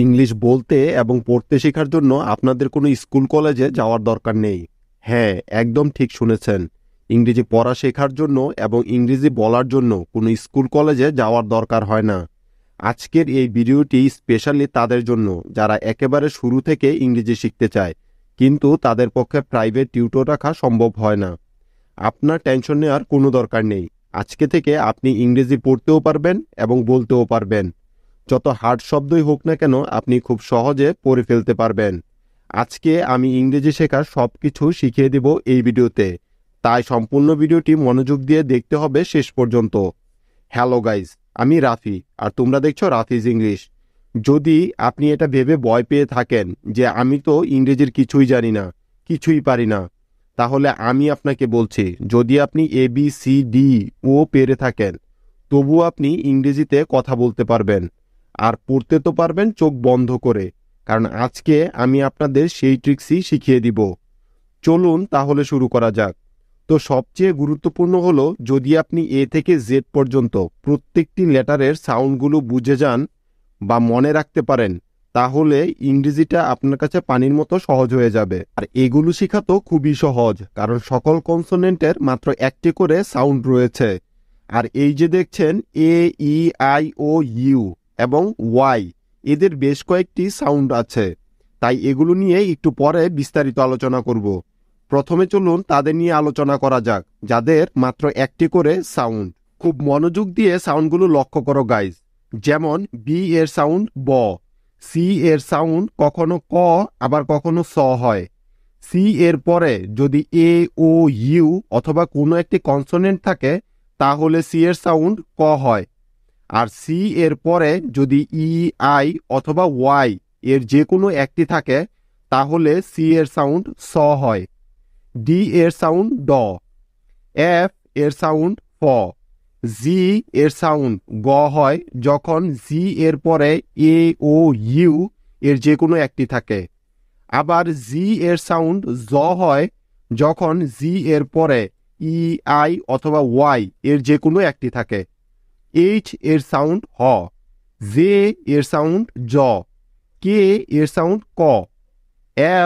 English বলতে এবং পড়তে শেখার জন্য আপনাদের কোনো স্কুল কলেজে যাওয়ার দরকার নেই। হ্যাঁ, একদম ঠিক শুনেছেন। ইংরেজি পড়া শেখার জন্য এবং ইংরেজি বলার জন্য কোনো স্কুল কলেজে যাওয়ার দরকার হয় না। আজকের এই ভিডিওটি স্পেশালি তাদের জন্য যারা একেবারে শুরু থেকে ইংরেজি শিখতে চায়, কিন্তু তাদের পক্ষে প্রাইভেট টিউটর রাখা সম্ভব হয় না। আপনার টেনশন নেওয়ার কোনো দরকার নেই। আজকে থেকে আপনি ইংরেজি পড়তেও পারবেন এবং বলতেও পারবেন। যত হার্ড শব্দই হোক না কেন আপনি খুব সহজে পড়ে ফেলতে পারবেন। আজকে আমি ইংরেজি শেখার সব কিছু শিখিয়ে দেব এই ভিডিওতে, তাই সম্পূর্ণ ভিডিওটি মনোযোগ দিয়ে দেখতে হবে শেষ পর্যন্ত। হ্যালো গাইজ, আমি রাফি আর তোমরা দেখছো রাফিজ ইংলিশ। যদি আপনি এটা ভেবে ভয় পেয়ে থাকেন যে আমি তো ইংরেজির কিছুই জানি না, কিছুই পারি না, তাহলে আমি আপনাকে বলছি, যদি আপনি ABCD ও পেরে থাকেন, তবুও আপনি ইংরেজিতে কথা বলতে পারবেন আর পড়তে তো পারবেন চোখ বন্ধ করে, কারণ আজকে আমি আপনাদের সেই ট্রিক্সই শিখিয়ে দিব। চলুন তাহলে শুরু করা যাক। তো সবচেয়ে গুরুত্বপূর্ণ হলো, যদি আপনি A থেকে Z পর্যন্ত প্রত্যেকটি লেটারের সাউন্ডগুলো বুঝে যান বা মনে রাখতে পারেন, তাহলে ইংরেজিটা আপনার কাছে পানির মতো সহজ হয়ে যাবে। আর এগুলো শেখা তো খুবই সহজ, কারণ সকল কনসোনেন্টের মাত্র একটি করে সাউন্ড রয়েছে। আর এই যে দেখছেন A, E, I, O, U এবং Y, এদের বেশ কয়েকটি সাউন্ড আছে, তাই এগুলো নিয়ে একটু পরে বিস্তারিত আলোচনা করব। প্রথমে চলুন তাদের নিয়ে আলোচনা করা যাক, যাদের মাত্র একটি করে সাউন্ড। খুব মনোযোগ দিয়ে সাউন্ডগুলো লক্ষ্য করো গাইজ। যেমন B এর সাউন্ড ব, C এর সাউন্ড কখনো ক আবার কখনো স হয়। C এর পরে যদি A, O, U অথবা কোনো একটি কনসোনেন্ট থাকে, তাহলে C এর সাউন্ড ক হয়। আর C এর পরে যদি E, I অথবা Y এর যে কোনো একটি থাকে, তাহলে C এর সাউন্ড স হয়। D এর সাউন্ড ড, F এর সাউন্ড ফ, G এর সাউন্ড গ হয় যখন G এর পরে A, O, U এর যে কোনো একটি থাকে। আবার G এর সাউন্ড জ হয় যখন G এর পরে E, I অথবা Y এর যে কোনো একটি থাকে। H এর সাউন্ড হ, J এর সাউন্ড জ, K এর সাউন্ড ক,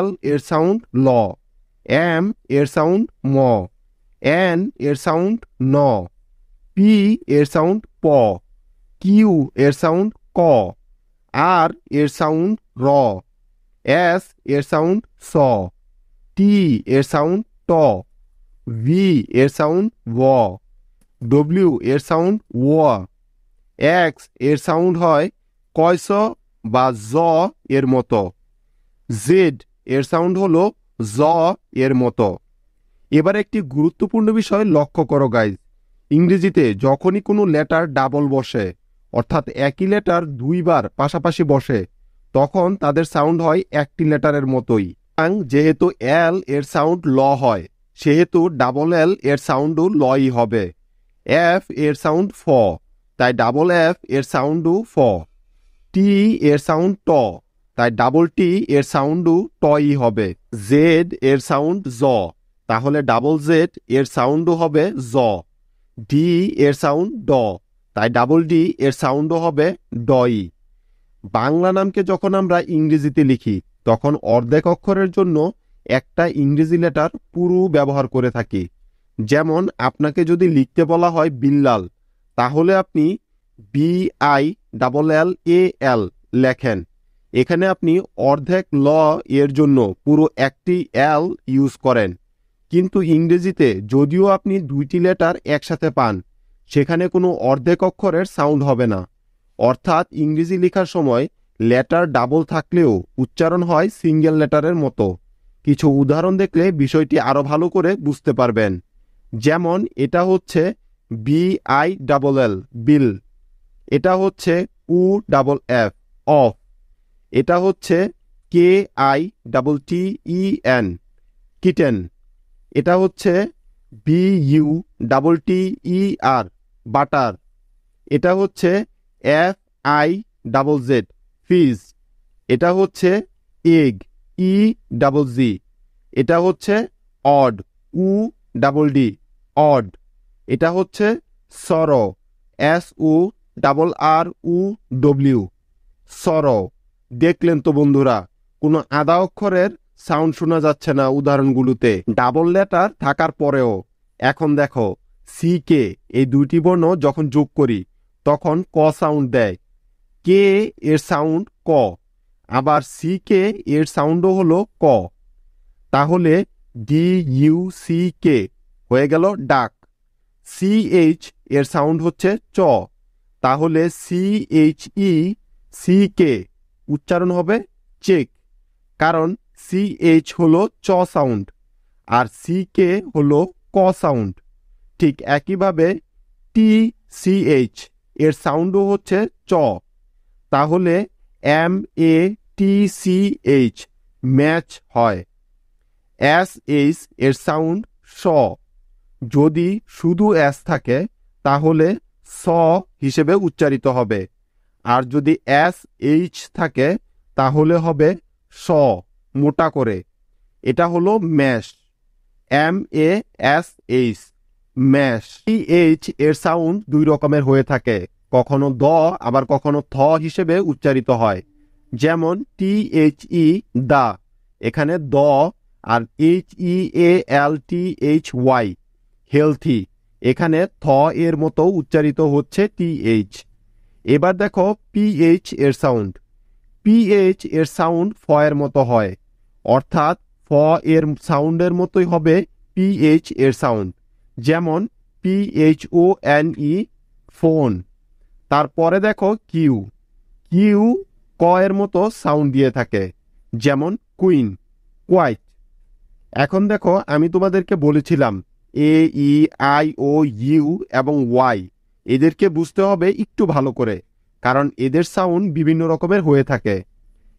L এর সাউন্ড ল, M এর সাউন্ড ম, N এর সাউন্ড ন, P এর সাউন্ড প, Q এর সাউন্ড ক, R এর সাউন্ড র, S এর সাউন্ড স, T এর সাউন্ড ট, V এর সাউন্ড ভ, W এর সাউন্ড ও, X এর সাউন্ড হয় কয়স বা জ এর মতো, Z এর সাউন্ড হলো জ এর মতো। এবার একটি গুরুত্বপূর্ণ বিষয় লক্ষ্য করো গাইজ। ইংরেজিতে যখনই কোনো লেটার ডাবল বসে, অর্থাৎ একই লেটার দুইবার পাশাপাশি বসে, তখন তাদের সাউন্ড হয় একটি লেটারের মতোই। যেহেতু L এর সাউন্ড ল হয়, সেহেতু ডাবল L এর সাউন্ডও লই হবে। F এর সাউন্ড ফ, তাই ডাবল F এর সাউন্ডও ফ। T এর সাউন্ড ট, তাই ডাবল T এর সাউন্ডও টই হবে। Z এর সাউন্ড জ, তাহলে ডাবল Z এর সাউন্ডও হবে জ। D এর সাউন্ড ড, তাই ডাবল D এর সাউন্ডও হবে ডই। বাংলা নামকে যখন আমরা ইংরেজিতে লিখি, তখন অর্ধেক অক্ষরের জন্য একটা ইংরেজি লেটার পুরো ব্যবহার করে থাকি। যেমন আপনাকে যদি লিখতে বলা হয় বিল্লাল, তাহলে আপনি BILLAL লেখেন। এখানে আপনি অর্ধেক ল এর জন্য পুরো একটি L ইউজ করেন। কিন্তু ইংরেজিতে যদিও আপনি দুইটি লেটার একসাথে পান, সেখানে কোনো অর্ধেক অক্ষরের সাউন্ড হবে না। অর্থাৎ ইংরেজি লেখার সময় লেটার ডাবল থাকলেও উচ্চারণ হয় সিঙ্গেল লেটারের মতো। কিছু উদাহরণ দেখলে বিষয়টি আরো ভালো করে বুঝতে পারবেন। যেমন এটা হচ্ছে BILL বিল, এটা হচ্ছে UFF অফ, এটা হচ্ছে KITTEN কিটেন, এটা হচ্ছে BUTTER বাটার, এটা হচ্ছে FIZZ ফিজ, এটা হচ্ছে এগ EGG, এটা হচ্ছে অড UDD অড, এটা হচ্ছে সরো SORROW সরো, দেখলেন তো বন্ধুরা, কোনো আধা অক্ষরের সাউন্ড শোনা যাচ্ছে না উদাহরণগুলোতে, ডাবল লেটার থাকার পরেও। এখন দেখো, সি কে এই দুইটি বর্ণ যখন যোগ করি তখন ক সাউন্ড দেয়, কে এর সাউন্ড ক, আবার সি কে এর সাউন্ডও হলো ক। তাহলে ডি ইউ সি কে হয়ে গেল ডাক। সি এইচ এর সাউন্ড হচ্ছে চ, তাহলে C H E C K উচ্চারণ হবে চেক, কারণ সি এইচ হলো চ সাউন্ড আর সি কে হলো ক সাউন্ড। ঠিক একইভাবে টি সি এইচ এর সাউন্ডও হচ্ছে চ, তাহলে M A T C H match হয়। এস এইচ এর সাউন্ড স, যদি শুধু এস থাকে তাহলে স হিসেবে উচ্চারিত হবে, আর যদি এস এইচ থাকে তাহলে হবে স মোটা করে। এটা হলো mash, M A S H, mash. T H এর সাউন্ড দুই রকমের হয়ে থাকে, কখনো দ আবার কখনো থ হিসেবে উচ্চারিত হয়। যেমন টি এইচ ই দা, এখানে দ, আর এইচ ই এ এল টি এইচ ওয়াই হেলথি, এখানে থ এর মতো উচ্চারিত হচ্ছে টি এইচ। এবার দেখো পিএইচ এর সাউন্ড, পিএইচ এর সাউন্ড ফ এর মতো হয়, অর্থাৎ ফ এর সাউন্ডের মতোই হবে পিএইচ এর সাউন্ড। যেমন P H O N E phone. তারপরে দেখো কিউ, কিউ ক এর মতো সাউন্ড দিয়ে থাকে, যেমন কুইন, কোয়াইট। এখন দেখো, আমি তোমাদেরকে বলেছিলাম এ ই আই ও ইউ এবং ওয়াই, এদেরকে বুঝতে হবে একটু ভালো করে, কারণ এদের সাউন্ড বিভিন্ন রকমের হয়ে থাকে।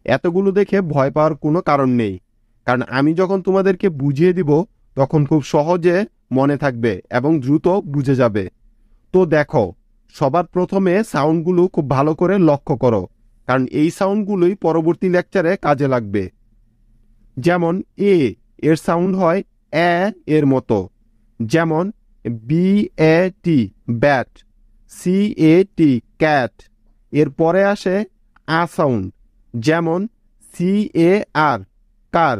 এতগুলো দেখে ভয় পাওয়ার কোনো কারণ নেই, কারণ আমি যখন তোমাদেরকে বুঝিয়ে দিব তখন খুব সহজে মনে থাকবে এবং দ্রুত বুঝে যাবে। তো দেখো, সবার প্রথমে সাউন্ডগুলো খুব ভালো করে লক্ষ্য করো, কারণ এই সাউন্ডগুলোই পরবর্তী লেকচারে কাজে লাগবে। যেমন এ এর সাউন্ড হয় এ এর মতো, যেমন B A T bat, C A T cat. এর পরে আসে আ সাউন্ড, যেমন C A R car,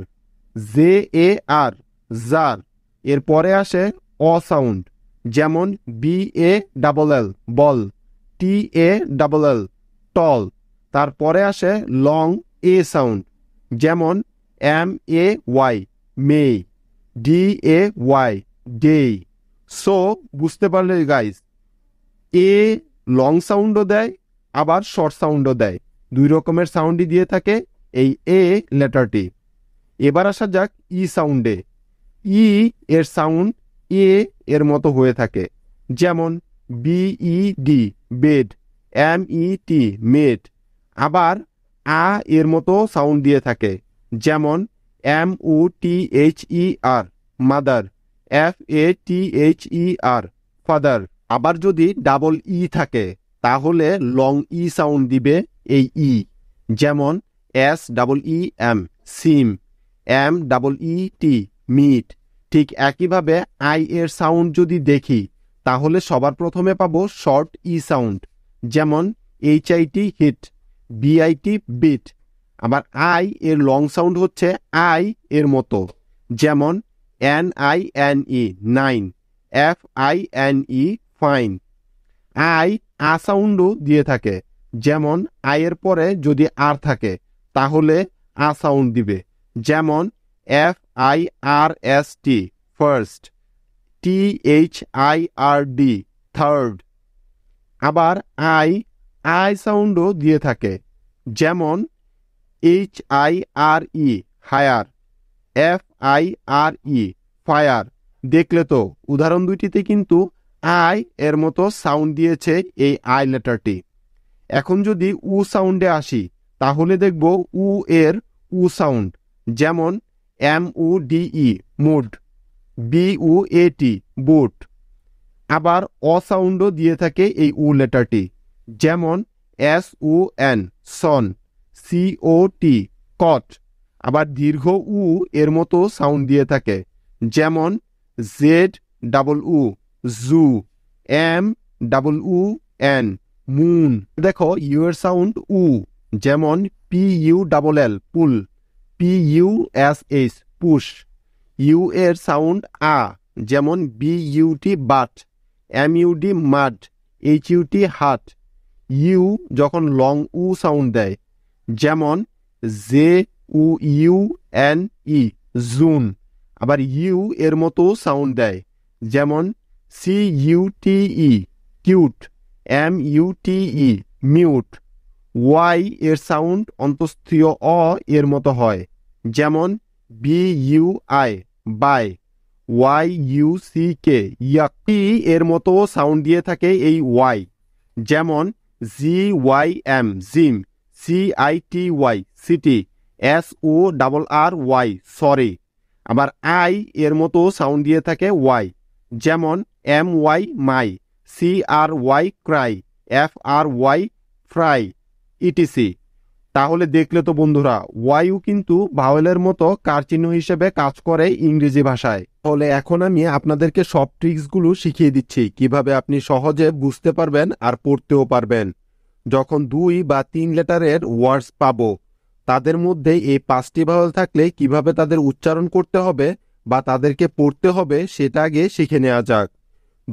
J A R jar. এর পরে আসে অ সাউন্ড, যেমন B A double L ball, T A double L tall. তারপরে আসে লং এ সাউন্ড, যেমন M A Y may, D A Y day. So বুঝতে পারলে গাইস, এ লং সাউন্ডও দেয় আবার শর্ট সাউন্ডও দেয়, দুই রকমের সাউন্ডই দিয়ে থাকে এই এ লেটারটি। এবার আসা যাক ই সাউন্ডে। ই এর সাউন্ড এ এর মতো হয়ে থাকে, যেমন B E D bed, M E T met. আবার আ এর মতো সাউন্ড দিয়ে থাকে, যেমন M O T H E R mother, F A T H E R father. আবার যদি ডাবল ই থাকে তাহলে লং ই সাউন্ড দিবে এই ই, যেমন এস ডাবল ই এম সিম, M double E T meet. ঠিক একইভাবে আই এর সাউন্ড যদি দেখি তাহলে সবার প্রথমে পাবো শর্ট ই সাউন্ড, যেমন H I T hit, B I T bit. আবার আই এর লং সাউন্ড হচ্ছে আই এর মতো, যেমন N I N E nine, F I N E fine. I আ সাউন্ডও দিয়ে থাকে, যেমন আই এর পরে যদি আর থাকে তাহলে আ সাউন্ড দিবে, যেমন F I R S T first, T H I R D third. আবার আই সাউন্ডও দিয়ে থাকে, যেমন H I R E hire, F I R E fire. দেখলে তো উদাহরণ দুইটিতে কিন্তু আই এর মতো সাউন্ড দিয়েছে এই আই লেটারটি। এখন যদি উ সাউন্ডে আসি তাহলে দেখব উ এর উ সাউন্ড, যেমন M U D E mood, B U A T boot. আবার অ সাউন্ডও দিয়ে থাকে এই উ লেটারটি, যেমন S U N son, C O T cot. আবার দীর্ঘ উ এর মতো সাউন্ড দিয়ে থাকে, যেমন Z double U zoo, M double U N moon. দেখো ইউ এর সাউন্ড উ, যেমন PULL pull, PUSH push. U এর সাউন্ড আ, যেমন BUT বাট, MUD মাড, HUT হাট। ইউ যখন লং উ সাউন্ড দেয়, যেমন JUUNE জুন। আবার ইউ এর মতো সাউন্ড দেয়, যেমন CUTE cute, MUTE mute. Y এর সাউন্ড অন্তস্থীয় অ এর মতো হয়, যেমন BUI বাই, YUCK ইয়াক। টি এর মতো সাউন্ড দিয়ে থাকে এই ওয়াই, যেমন GYM gym, CITY city, SORRY sorry. আবার আই এর মতো সাউন্ড দিয়ে থাকে ওয়াই, যেমন MY my, CRY Cry, FRY fry, etc. তাহলে দেখলে তো বন্ধুরা, ওয়াইও কিন্তু ভাওয়েলের মতো কারচিহ্ন হিসেবে কাজ করে ইংরেজি ভাষায়। তাহলে এখন আমি আপনাদেরকে সব ট্রিক্সগুলো শিখিয়ে দিচ্ছি কিভাবে আপনি সহজে বুঝতে পারবেন আর পড়তেও পারবেন। যখন 2 বা 3 লেটারের ওয়ার্ডস পাবো, তাদের মধ্যে এই 5টি ভাওয়েল থাকলে কিভাবে তাদের উচ্চারণ করতে হবে বা তাদেরকে পড়তে হবে সেটা আগে শিখে নেওয়া যাক।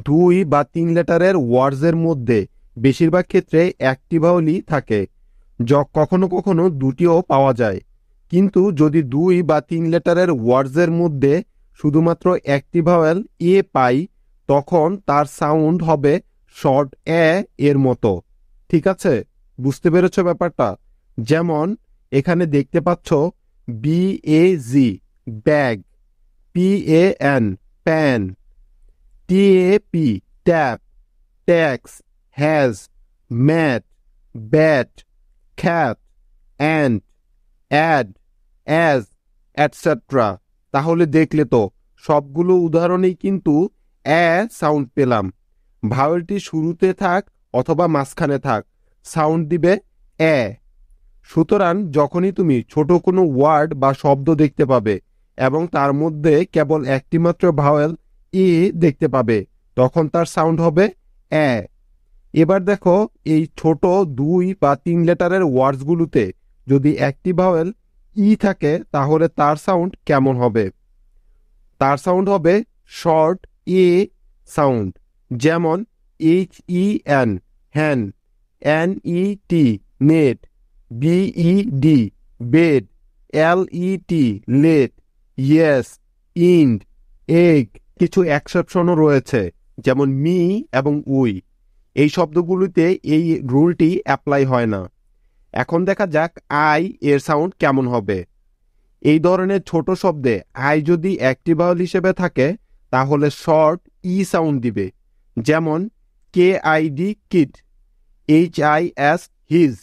2 বা 3 লেটারের ওয়ার্ডসের মধ্যে বেশিরভাগ ক্ষেত্রে একটি ভাওয়েলই থাকে, কখনো কখনো দুটিও পাওয়া যায়। কিন্তু যদি 2 বা 3 লেটারের ওয়ার্ডসের মধ্যে শুধুমাত্র একটি ভাওয়েল এ পাই, তখন তার সাউন্ড হবে শর্ট এ এর মতো। ঠিক আছে, বুঝতে পেরেছ ব্যাপারটা? যেমন এখানে দেখতে পাচ্ছ BAG bag, PAN pan, TAP tap, tax, has, mat, bat, cat, and, add, as, etcetera. তাহলে দেখলে তো সবগুলো উদাহরণেই কিন্তু এ সাউন্ড পেলাম। ভাওয়েলটি শুরুতে থাক অথবা মাঝখানে থাক, সাউন্ড দিবে এ। সুতরাং যখনই তুমি ছোট কোনো ওয়ার্ড বা শব্দ দেখতে পাবে এবং তার মধ্যে কেবল একটি মাত্র ভাওয়েল ই দেখতে পাবে, তখন তার সাউন্ড হবে এ। এবার দেখো এই ছোট 2 বা 3 লেটারের ওয়ার্ডসগুলোতে যদি একটি ভাওয়েল ই থাকে, তাহলে তার সাউন্ড কেমন হবে? তার সাউন্ড হবে শর্ট এ সাউন্ড, যেমন HEN hen, NET net, BED bed, LET let, yes end, egg. কিছু এক্সেপশনও রয়েছে, যেমন মি এবং উই। এই শব্দগুলোতে এই রুলটি অ্যাপ্লাই হয় না। এখন দেখা যাক আই এর সাউন্ড কেমন হবে। এই ধরনের ছোট শব্দে আই যদি একটি ভাওয়েল হিসেবে থাকে, তাহলে শর্ট ই সাউন্ড দিবে, যেমন KID kid, HIS his,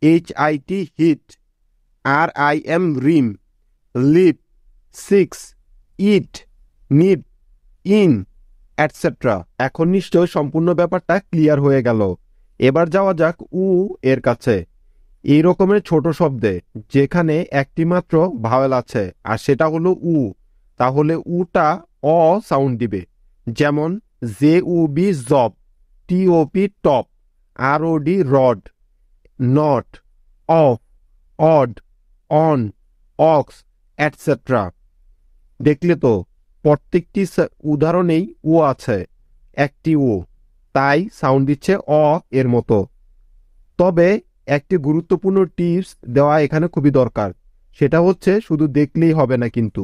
HIT hit, RIM rim, lip, six, it, need, in, etcetera. এখন নিশ্চয় সম্পূর্ণ ব্যাপারটা ক্লিয়ার হয়ে গেল। এবার যাওয়া যাক উ এর কাছে। এই রকমের ছোট শব্দে যেখানে একটি মাত্র ভাওয়েল আছে আর সেটা হলো উ, তাহলে উটা অ সাউন্ড দিবে, যেমন JUB job, TOP top, ROD rod, not, off, odd, on, ox, etcetera. দেখলে তো প্রত্যেকটি উদাহরণেই ও আছে, একটি ও, তাই সাউন্ড দিচ্ছে অ এর মতো। তবে একটি গুরুত্বপূর্ণ টিপস দেওয়া এখানে খুবই দরকার, সেটা হচ্ছে শুধু দেখলেই হবে না, কিন্তু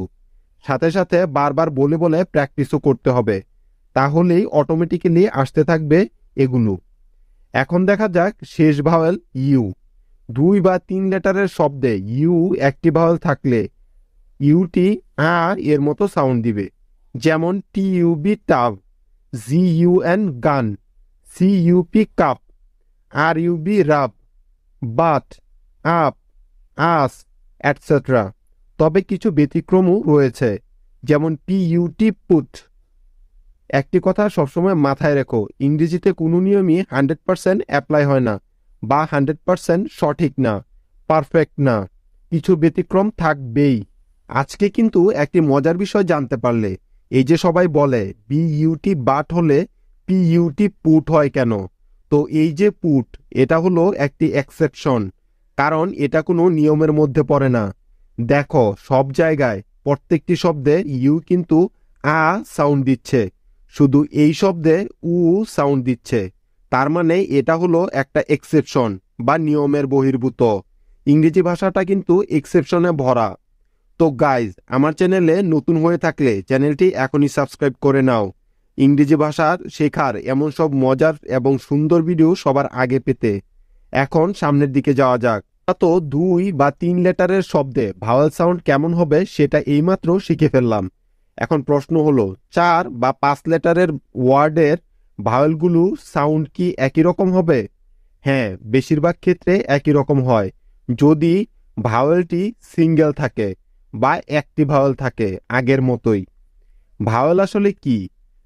সাথে সাথে বারবার বলে বলে প্র্যাকটিসও করতে হবে, তাহলেই অটোমেটিক্যালি আসতে থাকবে এগুলো। এখন দেখা যাক শেষ ভাওয়েল ইউ। 2 বা 3 লেটারের শব্দে ইউ একটি ভাওয়েল থাকলে ইউটি আ এর মতো সাউন্ড দিবে, যেমন TUB tub, GUN gun, CUP cup, RUB rub, but, up, us, etcetera. তবে কিছু ব্যতিক্রমও রয়েছে, যেমন PUT পুট। একটি কথা সবসময় মাথায় রেখো, ইংরেজিতে কোনো নিয়মই 100% অ্যাপ্লাই হয় না বা 100% সঠিক না, পারফেক্ট না, কিছু ব্যতিক্রম থাকবেই। আজকে কিন্তু একটি মজার বিষয় জানতে পারলে, এই যে সবাই বলে BUT বাট হলে PUT পুট হয় কেন, তো এই যে পুট, এটা হলো একটি এক্সেপশন। কারণ এটা কোনো নিয়মের মধ্যে পড়ে না। দেখো, সব জায়গায় প্রত্যেকটি শব্দে ইউ কিন্তু আ সাউন্ড দিচ্ছে, শুধু এই শব্দে উ সাউন্ড দিচ্ছে। তার মানে এটা হলো একটা এক্সেপশন বা নিয়মের বহির্ভূত। ইংরেজি ভাষাটা কিন্তু এক্সেপশনে ভরা। তো গাইজ, আমার চ্যানেলে নতুন হয়ে থাকলে চ্যানেলটি এখনই সাবস্ক্রাইব করে নাও, ইংরেজি ভাষার শেখার এমন সব মজার এবং সুন্দর ভিডিও সবার আগে পেতে। এখন সামনের দিকে যাওয়া যাক। তো 2 বা 3 লেটারের শব্দে ভাওয়েল সাউন্ড কেমন হবে সেটা এইমাত্র শিখে ফেললাম। এখন প্রশ্ন হলো, 4 বা 5 লেটারের ওয়ার্ডের ভাওয়েলগুলো সাউন্ড কি একই রকম হবে? হ্যাঁ, বেশিরভাগ ক্ষেত্রে একই রকম হয়, যদি ভাওয়েলটি সিঙ্গেল থাকে বা একটি ভাওয়েল থাকে আগের মতোই। ভাওয়েল আসলে কি?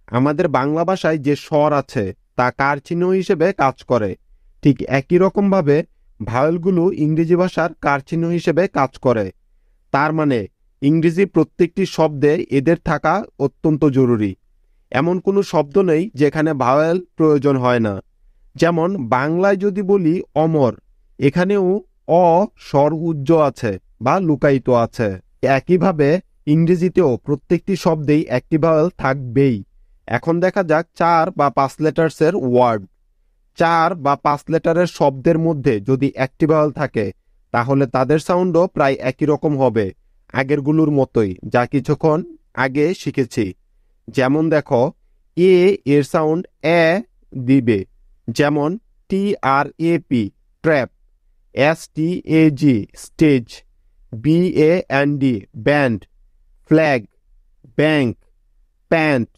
আমাদের বাংলা ভাষায় যে স্বর আছে তা কার চিহ্ন হিসেবে কাজ করে, ঠিক একই রকমভাবে ভাওয়েলগুলো ইংরেজি ভাষার কার চিহ্ন হিসেবে কাজ করে। তার মানে ইংরেজি প্রত্যেকটি শব্দে এদের থাকা অত্যন্ত জরুরি। এমন কোনো শব্দ নেই যেখানে ভাওয়েল প্রয়োজন হয় না। যেমন বাংলায় যদি বলি অমর, এখানেও অ স্বর উজ্জ আছে বা লুকায়িত আছে। একইভাবে ইংরেজিতেও প্রত্যেকটি শব্দেই একটি ভাওয়েল থাকবেই। এখন দেখা যাক 4 বা 5 লেটার্সের ওয়ার্ড। 4 বা 5 লেটারের শব্দের মধ্যে যদি একটি ভাওয়েল থাকে তাহলে তাদের সাউন্ডও প্রায় একই রকম হবে, আগেরগুলোর মতোই যা কিছুক্ষণ আগে শিখেছি। যেমন দেখো, এ এর সাউন্ড এ দিবে, যেমন TRAP trap, STAG stage, BAND band, flag, bank, pant,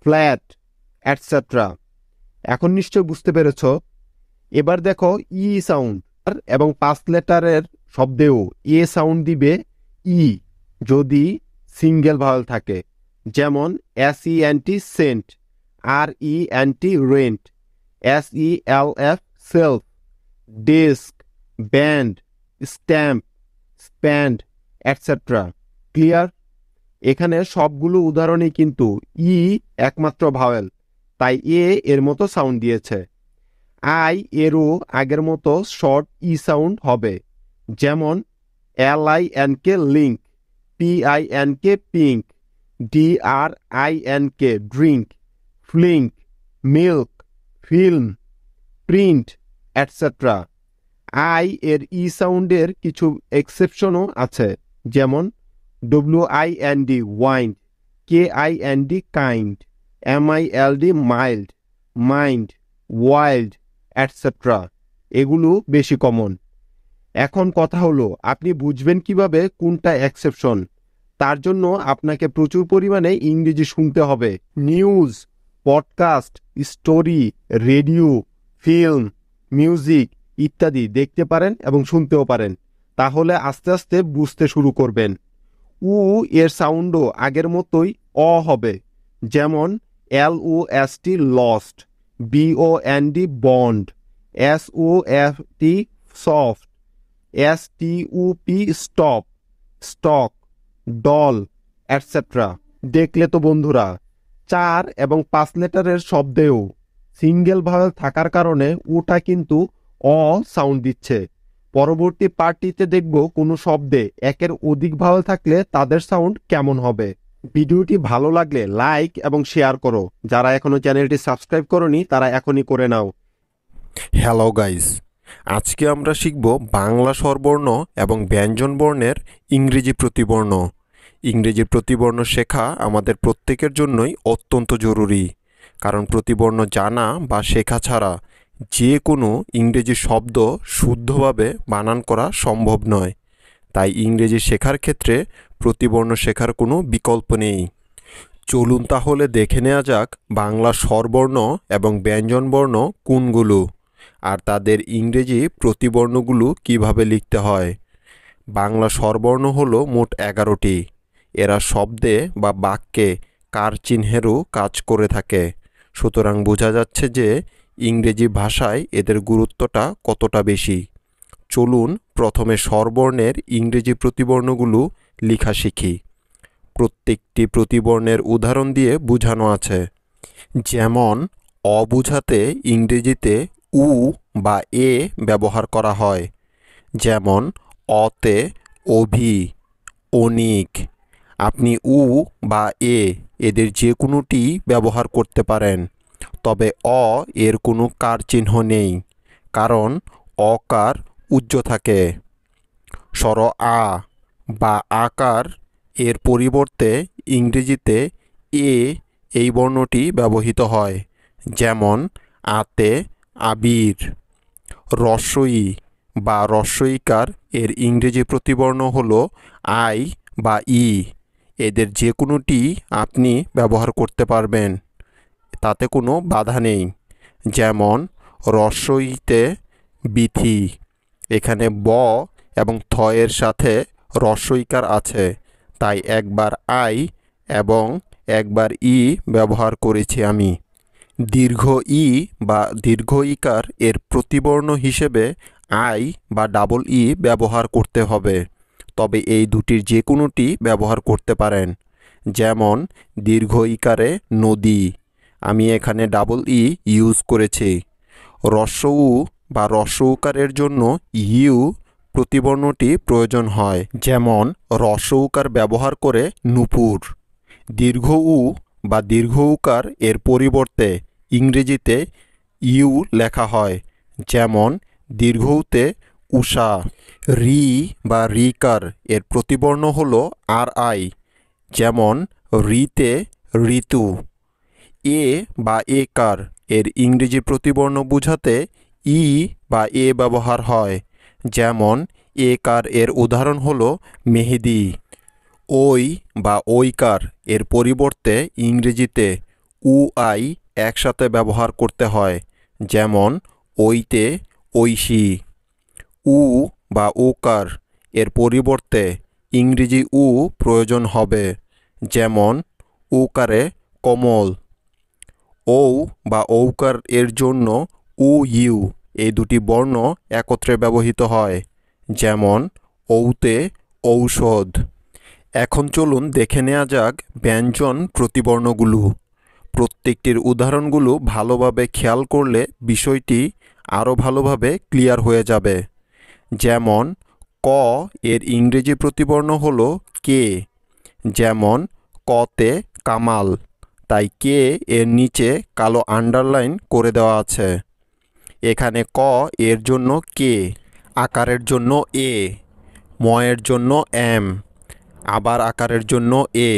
flat, etcetera. এখন নিশ্চয় বুঝতে পেরেছ। এবার দেখো ই সাউন্ড, এবং 5 লেটারের শব্দেও এ সাউন্ড দিবে ই যদি সিঙ্গেল ভাওয়েল থাকে, যেমন SENT sent, RENT rent, SELF self, desk, band, stamp, spend, etcetera. Clear? এখানে সবগুলো উদাহরণই কিন্তু ই একমাত্র ভাওয়েল, তাই এর মতো সাউন্ড দিয়েছে। আই এরও আগের মতো শর্ট ই সাউন্ড হবে, যেমন LINK link, PINK pink, DRINK drink, flink, milk, film, print, etcetera. I এর ই সাউন্ডের কিছু এক্সেপশনও আছে, যেমন WIND wind, KIND kind, MILD mild, mind, wild, etcetera. এগুলো বেশি কমন। এখন কথা হলো, আপনি বুঝবেন কিভাবে কোনটা এক্সেপশন? তার জন্য আপনাকে প্রচুর পরিমাণে ইংরেজি শুনতে হবে। News, podcast, story, radio, film, music ইত্যাদি দেখতে পারেন এবং শুনতেও পারেন। তাহলে আস্তে আস্তে বুঝতে শুরু করবেন। উ এর সাউন্ডও আগের মতোই অ হবে, যেমন LOST lost, BOND bond, SOFT soft, STUP stop, stock, doll, etcetera. দেখলে তো বন্ধুরা, 4 এবং 5 লেটারের শব্দেও সিঙ্গেল ভাওয়েল থাকার কারণে ওটা কিন্তু অ সাউন্ড দিচ্ছে। পরবর্তী পার্টিতে দেখব কোনো শব্দে একের অধিক ভাওয়েল থাকলে তাদের সাউন্ড কেমন হবে। ভিডিওটি ভালো লাগলে লাইক এবং শেয়ার করো। যারা এখনো চ্যানেলটি সাবস্ক্রাইব করনি তারা এখনই করে নাও। হ্যালো গাইস, আজকে আমরা শিখব বাংলা স্বরবর্ণ এবং ব্যঞ্জন বর্ণের ইংরেজি প্রতিবর্ণ। ইংরেজি প্রতিবর্ণ শেখা আমাদের প্রত্যেকের জন্যই অত্যন্ত জরুরি, কারণ প্রতিবর্ণ জানা বা শেখা ছাড়া যে কোনো ইংরেজি শব্দ শুদ্ধভাবে বানান করা সম্ভব নয়। তাই ইংরেজি শেখার ক্ষেত্রে প্রতিবর্ণ শেখার কোনো বিকল্প নেই। চলুন তাহলে দেখে নেওয়া যাক বাংলা স্বরবর্ণ এবং ব্যঞ্জনবর্ণ কোনগুলো, আর তাদের ইংরেজি প্রতিবর্ণগুলো কিভাবে লিখতে হয়। বাংলা স্বরবর্ণ হলো মোট 11টি। এরা শব্দে বা বাক্যে কার চিহ্নেরও কাজ করে থাকে। সুতরাং বোঝা যাচ্ছে যে ইংরেজি ভাষায় এদের গুরুত্বটা কতটা বেশি। চলুন প্রথমে স্বরবর্ণের ইংরেজি প্রতিবর্ণগুলো লেখা শিখি। প্রত্যেকটি প্রতিবর্ণের উদাহরণ দিয়ে বোঝানো আছে। যেমন অ বোঝাতে ইংরেজিতে উ বা এ ব্যবহার করা হয়, যেমন অতে অভি, অনিক। আপনি উ বা এদের যে কোনোটি ব্যবহার করতে পারেন, তবে এর কোনো কার চিহ্ন নেই, কারণ অকার উজ্জ থাকে। স্বর আ বা আকার এর পরিবর্তে ইংরেজিতে এই বর্ণটি ব্যবহৃত হয়, যেমন আতে আবির। রস্বই বা রস্বইকার এর ইংরেজি প্রতিবর্ণ হল আই বা ই। এদের যে কোনোটি আপনি ব্যবহার করতে পারবেন, তাতে কোনো বাধা নেই। যেমন রস্বইতে বিথি, এখানে ব এবং থ এর সাথে রস্বইকার আছে, তাই একবার আই এবং একবার ই ব্যবহার করেছি আমি। দীর্ঘ ই বা দীর্ঘ ইকার এর প্রতিবর্ণ হিসেবে আই বা ডাবল ই ব্যবহার করতে হবে, তবে এই দুটির যে কোনোটি ব্যবহার করতে পারেন। যেমন দীর্ঘ ইকারে নদী, আমি এখানে ডাবল ই ইউজ করেছি। হ্রস্ব উ বা হ্রস্ব উকারের জন্য ইউ প্রতিবর্ণটি প্রয়োজন হয়, যেমন হ্রস্ব উকার ব্যবহার করে নূপুর। দীর্ঘ উ বা দীর্ঘ উকার এর পরিবর্তে ইংরেজিতে ইউ লেখা হয়, যেমন দীর্ঘ উতে উষা। রি বা রিকার এর প্রতিবর্ণ হল আর আই, যেমন রিতে ঋতু। এ বা একার এর ইংরেজি প্রতিবর্ণ বোঝাতে ই বা এ ব্যবহার হয়, যেমন একার এর উদাহরণ হল মেহেদি। ওই বা ঐকার এর পরিবর্তে ইংরেজিতে উ আই একসাথে ব্যবহার করতে হয়, যেমন ওইতে ঐশী। উ বা ওকার এর পরিবর্তে ইংরেজি উ প্রয়োজন হবে, যেমন উকারে কমল। ঔ বা ঔকার এর জন্য উ ইউ এই দুটি বর্ণ একত্রে ব্যবহৃত হয়, যেমন ঔতে ঔষধ। এখন চলুন দেখে নেওয়া যাক ব্যঞ্জন প্রতিবর্ণগুলো। প্রত্যেকটির উদাহরণগুলো ভালোভাবে খেয়াল করলে বিষয়টি আরও ভালোভাবে ক্লিয়ার হয়ে যাবে। যেমন ক এর ইংরেজি প্রতিবর্ণ হল কে, যেমন কতে কামাল, তাই কে এর নিচে কালো আন্ডারলাইন করে দেওয়া আছে। এখানে ক এর জন্য কে, আকারের জন্য এ, ময়ের জন্য এম, আবার আকারের জন্য এ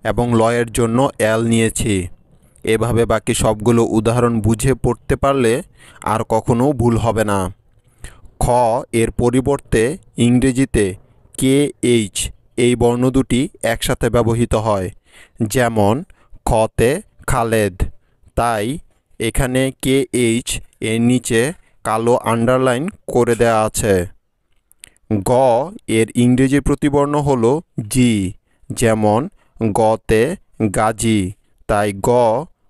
এবং লয়ের জন্য এল নিয়েছি। এভাবে বাকি সবগুলো উদাহরণ বুঝে পড়তে পারলে আর কখনো ভুল হবে না। খ এর পরিবর্তে ইংরেজিতে কে এইচ এই বর্ণ দুটি একসাথে ব্যবহৃত হয়, যেমন খতে খালেদ, তাই এখানে কে এইচ এর নিচে কালো আন্ডারলাইন করে দেওয়া আছে। গ এর ইংরেজি প্রতিবর্ণ হল জি, যেমন গতে গাজী, তাই গ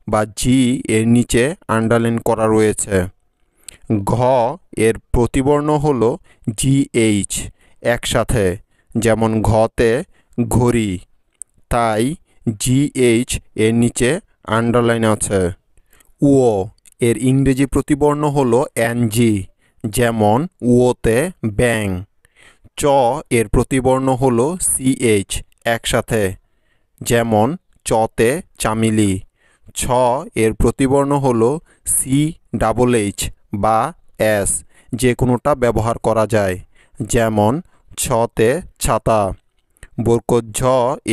বা জি এর নিচে আন্ডারলাইন করা রয়েছে। ঘ এর প্রতিবর্ণ হল জি এইচ একসাথে, যেমন ঘতে ঘড়ি, তাই জি এইচ এর নিচে আন্ডারলাইন আছে। উ এর ইংরেজি প্রতিবর্ণ হল এনজি, যেমন উওতে ব্যাং। চ এর প্রতিবর্ণ হল সিএইচ একসাথে, যেমন চতে চামিলি। ছ এর প্রতিবর্ণ হল সি ডাবল এইচ বা এস, যে কোনোটা ব্যবহার করা যায়, যেমন ছতে ছাতা। বরকত ঝ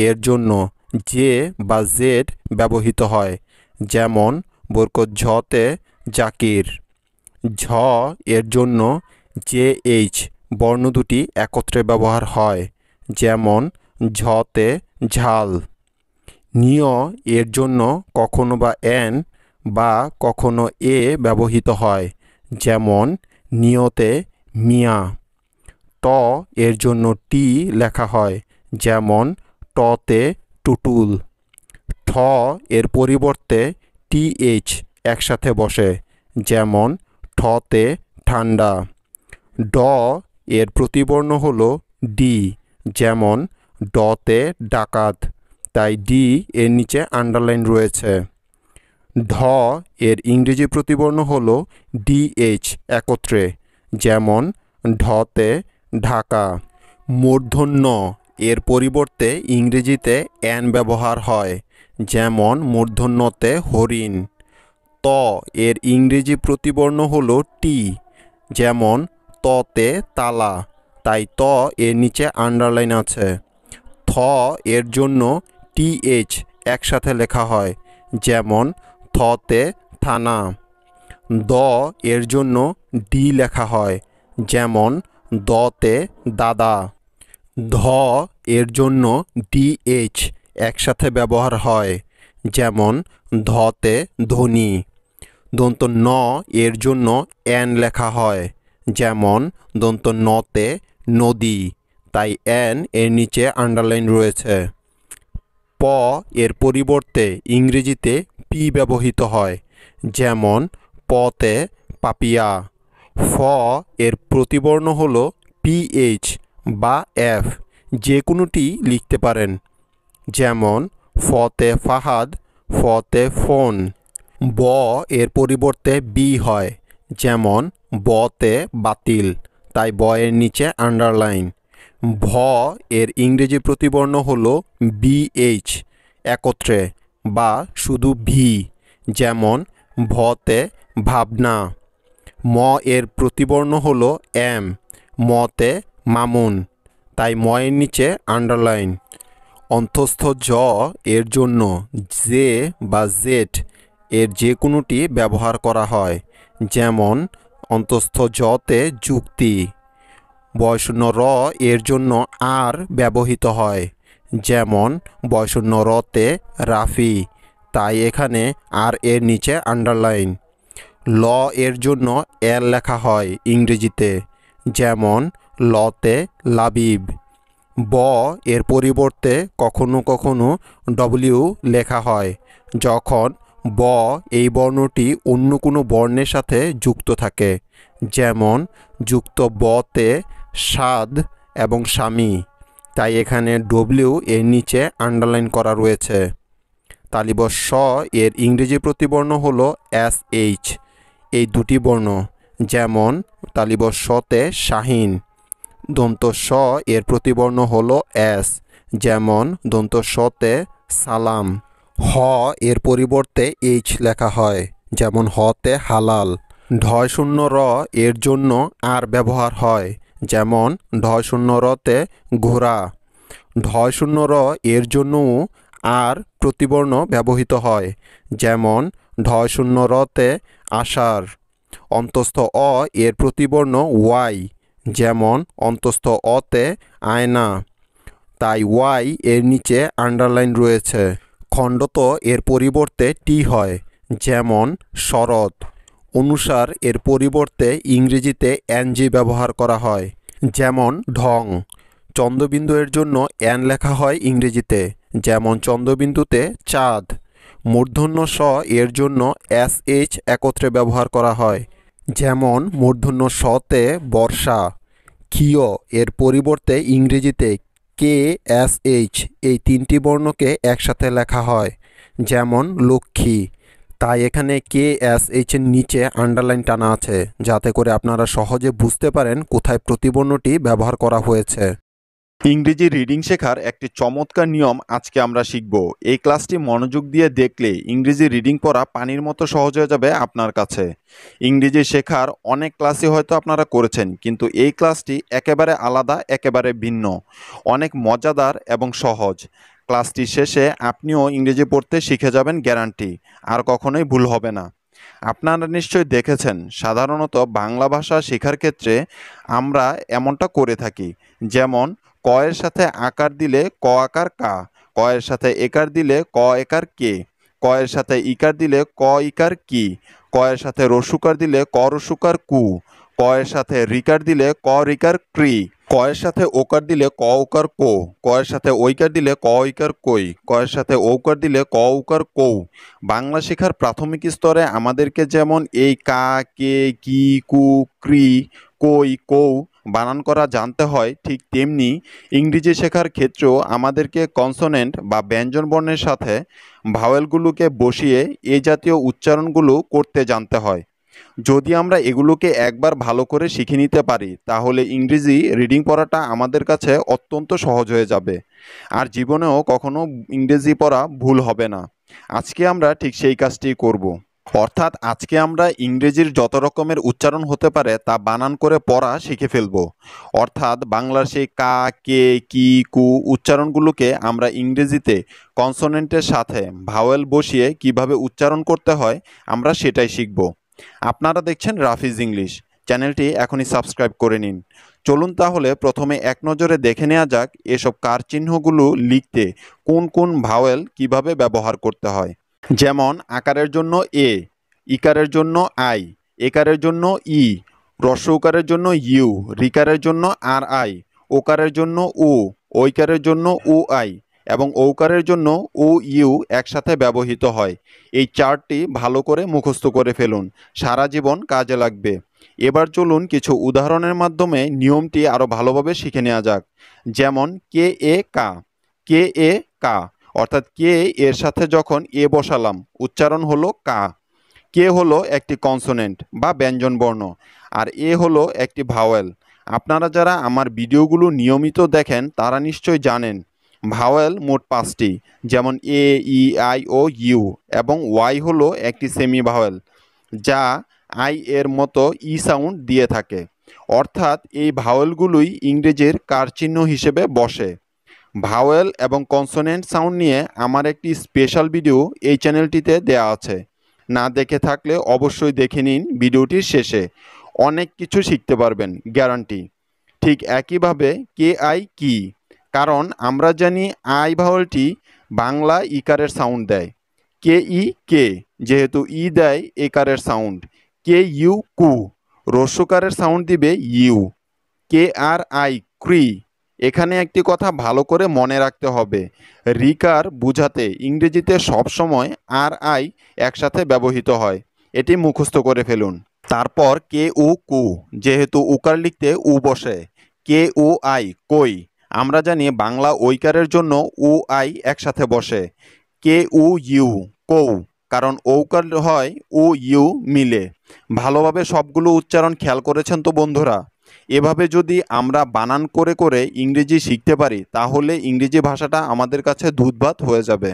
এর জন্য জে বা জেড ব্যবহৃত হয়, যেমন বরকত ঝতে জাকির। ঝ এর জন্য জে এইচ বর্ণ দুটি একত্রে ব্যবহার হয়, যেমন ঝতে ঝাল। নিয় এর জন্য কখনো বা এন বা কখনো এ ব্যবহৃত হয়, যেমন নিয়তে মিয়া। ট এর জন্য টি লেখা হয়, যেমন টতে টুটুল। ঠ এর পরিবর্তে টিএইচ একসাথে বসে, যেমন ঠতে ঠান্ডা। ড এর প্রতিবর্ণ হল ডি, যেমন ডতে ডাকাত, তাই ডি এর নিচে আন্ডারলাইন রয়েছে। ঢ এর ইংরেজি প্রতিবর্ণ হল ডিএইচ একত্রে, যেমন ঢতে ঢাকা। মূর্ধন্য এর পরিবর্তে ইংরেজিতে অ্যান ব্যবহার হয়, যেমন মূর্ধন্যতে হরিণ। ত এর ইংরেজি প্রতিবর্ণ হলো টি, যেমন ততে তালা, তাই ত এর নিচে আন্ডারলাইন আছে। থ এর জন্য টিএইচ একসাথে লেখা হয়, যেমন থতে থানা। দ এর জন্য ডি লেখা হয়, যেমন দতে দাদা। ধ এর জন্য ডিএইচ একসাথে ব্যবহার হয়, যেমন ধতে ধনী। দন্ত ন এর জন্য অ্যান লেখা হয়, যেমন দন্ত নতে নদী, তাই অ্যান এর নিচে আন্ডারলাইন রয়েছে। প এর পরিবর্তে ইংরেজিতে পি ব্যবহৃত হয়, যেমন পতে পাপিয়া। ফ এর প্রতিবর্ণ হল পিএইচ বা এফ, যে কোনোটি লিখতে পারেন, যেমন ফতে ফাহাদ, ফতে ফোন। ব এর পরিবর্তে বি হয়, যেমন বতে বাতিল, তাই ব এর নিচে আন্ডারলাইন। ভ এর ইংরেজি প্রতিবর্ণ হল বিএইচ একত্রে বা শুধু ভি, যেমন ভতে ভাবনা। ম এর প্রতিবর্ণ হল এম, মতে মামুন, তাই ম এর নিচে আন্ডারলাইন। অন্তঃস্থ জ এর জন্য জে বা জেড এর যে কোনোটি ব্যবহার করা হয়, যেমন অন্তঃস্থ জতে যুক্তি। বয়শূন্য র এর জন্য আর ব্যবহৃত হয়, যেমন বয়শূন্য রতে রাফি, তাই এখানে আর এর নিচে আন্ডারলাইন। ল এর জন্য এল লেখা হয় ইংরেজিতে, যেমন লতে লাবিব। ব এর পরিবর্তে কখনো কখনো ডব্লিউ লেখা হয়, যখন ব এই বর্ণটি অন্য কোনো বর্ণের সাথে যুক্ত থাকে, যেমন যুক্ত বতে স্বাদ এবং স্বামী, তাই এখানে ডব্লিউ এর নিচে আন্ডারলাইন করা রয়েছে। তালিব স এর ইংরেজি প্রতিবর্ণ হল এস এইচ, এই দুটি বর্ণ, যেমন তালিব সতে শাহিন। দন্ত স এর প্রতিবর্ণ হল এস, যেমন দন্ত সতে সালাম। হ এর পরিবর্তে এইচ লেখা হয়, যেমন হতে হালাল। ঢয় শূন্য র এর জন্য আর ব্যবহার হয়, যেমন ঢয় শূন্য রতে ঘোড়া। ঢয় শূন্য র এর জন্যও আর প্রতিবর্ণ ব্যবহৃত হয়, যেমন ঢয় শূন্য রতে আষাঢ়। অন্তস্থ অ এর প্রতিবর্ণ ওয়াই, যেমন অন্তস্থ অতে আয়না, তাই ওয়াই এর নিচে আন্ডারলাইন রয়েছে। খণ্ডত এর পরিবর্তে টি হয়, যেমন শরৎ। অনুসার এর পরিবর্তে ইংরেজিতে এনজি ব্যবহার করা হয়, যেমন ঢং। চন্দ্রবিন্দু এর জন্য এন লেখা হয় ইংরেজিতে, যেমন চন্দ্রবিন্দুতে চাঁদ। মূর্ধন্য স এর জন্য এস এইচ একত্রে ব্যবহার করা হয়, যেমন মূর্ধন্য সতে বর্ষা। ক্ষীয় এর পরিবর্তে ইংরেজিতে কে এস এইচ এই তিনটি বর্ণকে একসাথে লেখা হয়, যেমন লক্ষ্মী, তাই এখানে কে এস এইচ এর নিচে আন্ডারলাইন টানা আছে, যাতে করে আপনারা সহজে বুঝতে পারেন কোথায় প্রতিবর্ণটি ব্যবহার করা হয়েছে। ইংরেজি রিডিং শেখার একটি চমৎকার নিয়ম আজকে আমরা শিখব। এই ক্লাসটি মনোযোগ দিয়ে দেখলে ইংরেজি রিডিং পড়া পানির মতো সহজ হয়ে যাবে আপনার কাছে। ইংরেজি শেখার অনেক ক্লাসই হয়তো আপনারা করেছেন, কিন্তু এই ক্লাসটি একেবারে আলাদা, একেবারে ভিন্ন, অনেক মজাদার এবং সহজ। ক্লাসটি শেষে আপনিও ইংরেজি পড়তে শিখে যাবেন, গ্যারান্টি, আর কখনোই ভুল হবে না। আপনারা নিশ্চয়ই দেখেছেন, সাধারণত বাংলা ভাষা শেখার ক্ষেত্রে আমরা এমনটা করে থাকি, যেমন ক এর সাথে আকার দিলে ক আকার কা, ক এর সাথে একার দিলে ক একার কে, ক এর সাথে ইকার দিলে ক ইকার কি, ক এর সাথে রসুকার দিলে ক রসুকার কু, ক এর সাথে রিকার দিলে ক রিকার ক্রি, ক এর সাথে ওকার দিলে ক ওকার কো, ক এর সাথে ঐকার দিলে ক ঐকার কই, ক এর সাথে ঔকার দিলে ক ঔকার কৌ। বাংলা শেখার প্রাথমিক স্তরে আমাদেরকে যেমন এই কা, কে, কি, কু, ক্রি, কই, কৌ বানান করা জানতে হয়, ঠিক তেমনি ইংরেজি শেখার ক্ষেত্রেও আমাদেরকে কনসোনেন্ট বা ব্যঞ্জন বর্ণের সাথে ভাওয়েলগুলোকে বসিয়ে এই জাতীয় উচ্চারণগুলো করতে জানতে হয়। যদি আমরা এগুলোকে একবার ভালো করে শিখে নিতে পারি তাহলে ইংরেজি রিডিং পড়াটা আমাদের কাছে অত্যন্ত সহজ হয়ে যাবে, আর জীবনেও কখনো ইংরেজি পড়া ভুল হবে না। আজকে আমরা ঠিক সেই কাজটি করব। অর্থাৎ আজকে আমরা ইংরেজির যত রকমের উচ্চারণ হতে পারে তা বানান করে পড়া শিখে ফেলব। অর্থাৎ বাংলার সেই কা, কে, কি, কু উচ্চারণগুলোকে আমরা ইংরেজিতে কনসোনেন্টের সাথে ভাওয়েল বসিয়ে কিভাবে উচ্চারণ করতে হয় আমরা সেটাই শিখব। আপনারা দেখছেন রাফিজ ইংলিশ, চ্যানেলটি এখনই সাবস্ক্রাইব করে নিন। চলুন তাহলে প্রথমে এক নজরে দেখে নেওয়া যাক এসব কার চিহ্নগুলো লিখতে কোন কোন ভাওয়েল কিভাবে ব্যবহার করতে হয়। যেমন আকারের জন্য এ, ইকারের জন্য আই, একারের জন্য ই, হ্রস্ব উকারের জন্য ইউ, রিকারের জন্য আর আই, ওকারের জন্য উ, ঐকারের জন্য উ আই এবং ঔকারের জন্য ও ইউ একসাথে ব্যবহৃত হয়। এই চার্টটি ভালো করে মুখস্থ করে ফেলুন, সারা জীবন কাজে লাগবে। এবার চলুন কিছু উদাহরণের মাধ্যমে নিয়মটি আরও ভালোভাবে শিখে নেওয়া যাক। যেমন কে এ কা, কে এ কা অর্থাৎ কে এর সাথে যখন এ বসালাম উচ্চারণ হলো কা। কে হলো একটি কনসোনেন্ট বা ব্যঞ্জন বর্ণ, আর এ হলো একটি ভাওয়েল। আপনারা যারা আমার ভিডিওগুলো নিয়মিত দেখেন তারা নিশ্চয় জানেন ভাওয়েল মোট 5টি, যেমন এ, ই, আই ও ইউ, এবং ওয়াই হলো একটি সেমি ভাওয়েল যা আই এর মতো ই সাউন্ড দিয়ে থাকে। অর্থাৎ এই ভাওয়েলগুলোই ইংরেজির কার চিহ্ন হিসেবে বসে। ভাওয়েল এবং কনসোনেন্ট সাউন্ড নিয়ে আমার একটি স্পেশাল ভিডিও এই চ্যানেলটিতে দেয়া আছে, না দেখে থাকলে অবশ্যই দেখে নিন। ভিডিওটির শেষে অনেক কিছু শিখতে পারবেন, গ্যারান্টি। ঠিক একইভাবে কে আই কি, কারণ আমরা জানি আই ভাওয়েলটি বাংলা ইকারের সাউন্ড দেয়। কে ই কে, যেহেতু ই দেয় একারের সাউন্ড। কে ইউ কু, হ্রস্বকারের সাউন্ড দিবে ইউ। কে আর আই ক্রি, এখানে একটি কথা ভালো করে মনে রাখতে হবে, রিকার বুঝাতে ইংরেজিতে সবসময় আর আই একসাথে ব্যবহৃত হয়, এটি মুখস্থ করে ফেলুন। তারপর কে উ কু, যেহেতু উকার লিখতে উ বসে। কে উ আই কই, আমরা জানি বাংলা ঐকারের জন্য উ আই একসাথে বসে। কে উ ইউ কৌ, কারণ ঔকার হয় উ ইউ মিলে। ভালোভাবে সবগুলো উচ্চারণ খেয়াল করেছেন তো বন্ধুরা? এভাবে যদি আমরা বানান করে করে ইংরেজি শিখতে পারি তাহলে ইংরেজি ভাষাটা আমাদের কাছে দুধভাত হয়ে যাবে।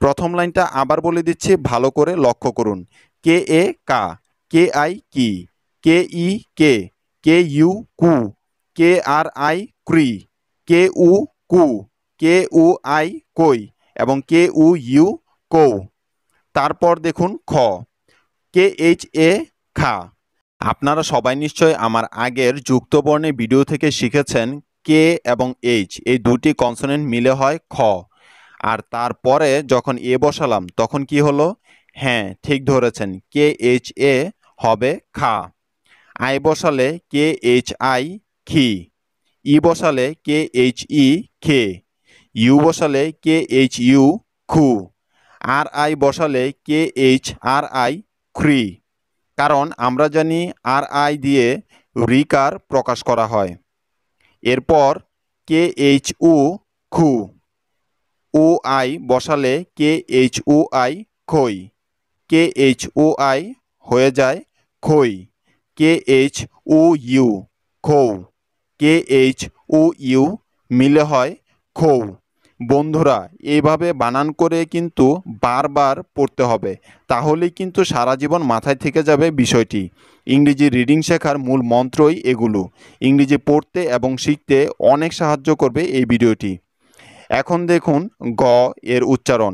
প্রথম লাইনটা আবার বলে দিচ্ছি, ভালো করে লক্ষ্য করুন। কে এ কা, কে আই কি, কে ই কে, কে ইউ কু, কে আর আই ক্রি, কে উ কু, কে উ আই কই এবং কে উ ইউ কৌ। তারপর দেখুন খ, কে এইচ এ খা। আপনারা সবাই নিশ্চয় আমার আগের যুক্ত বর্ণের ভিডিও থেকে শিখেছেন কে এবং এইচ এই দুটি কনসোনেন্ট মিলে হয় খ। আর তারপরে যখন এ বসালাম তখন কি হলো? হ্যাঁ, ঠিক ধরেছেন, কে এইচ এ হবে খা। আই বসালে কে এইচ আই খি, ই বসালে কে এইচ ই খে, ইউ বসালে কে এইচ ইউ খু, আর আই বসালে কে এইচ আর আই খ্রি, কারণ আমরা জানি আর আই দিয়ে রিকার প্রকাশ করা হয়। এরপর কে এইচ উ খু, ও আই বসালে কে এইচ ও আই খই, কে এইচ ও আই হয়ে যায় খই। কে এইচ ও ইউ খৌ, কে এইচ ও ইউ মিলে হয় খৌ। বন্ধুরা, এইভাবে বানান করে কিন্তু বারবার পড়তে হবে, তাহলেই কিন্তু সারা জীবন মাথায় থেকে যাবে বিষয়টি। ইংরেজি রিডিং শেখার মূল মন্ত্রই এগুলো। ইংরেজি পড়তে এবং শিখতে অনেক সাহায্য করবে এই ভিডিওটি। এখন দেখুন গ এর উচ্চারণ।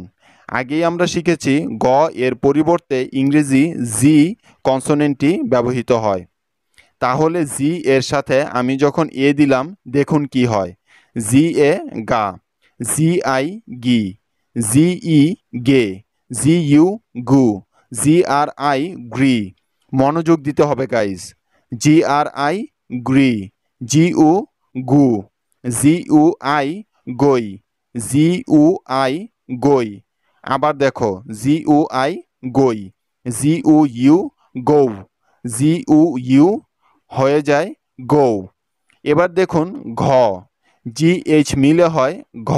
আগেই আমরা শিখেছি গ এর পরিবর্তে ইংরেজি জি কনসোনেন্টটি ব্যবহৃত হয়। তাহলে জি এর সাথে আমি যখন এ দিলাম দেখুন কি হয়। জি এ গা, জি আই গি, জি ই গে, জি ইউ গু, জি আর আই গ্রি। মনোযোগ দিতে হবে গাইজ। জি আর আই গ্রি, জি উ গু, জি উ আই গই, জি উ আই গই। আবার দেখো, জি উ আই গই, জি উ ইউ গৌ, জি উ ইউ হয়ে যায় গৌ। এবার দেখুন ঘ, জি এইচ মিলে হয় ঘ,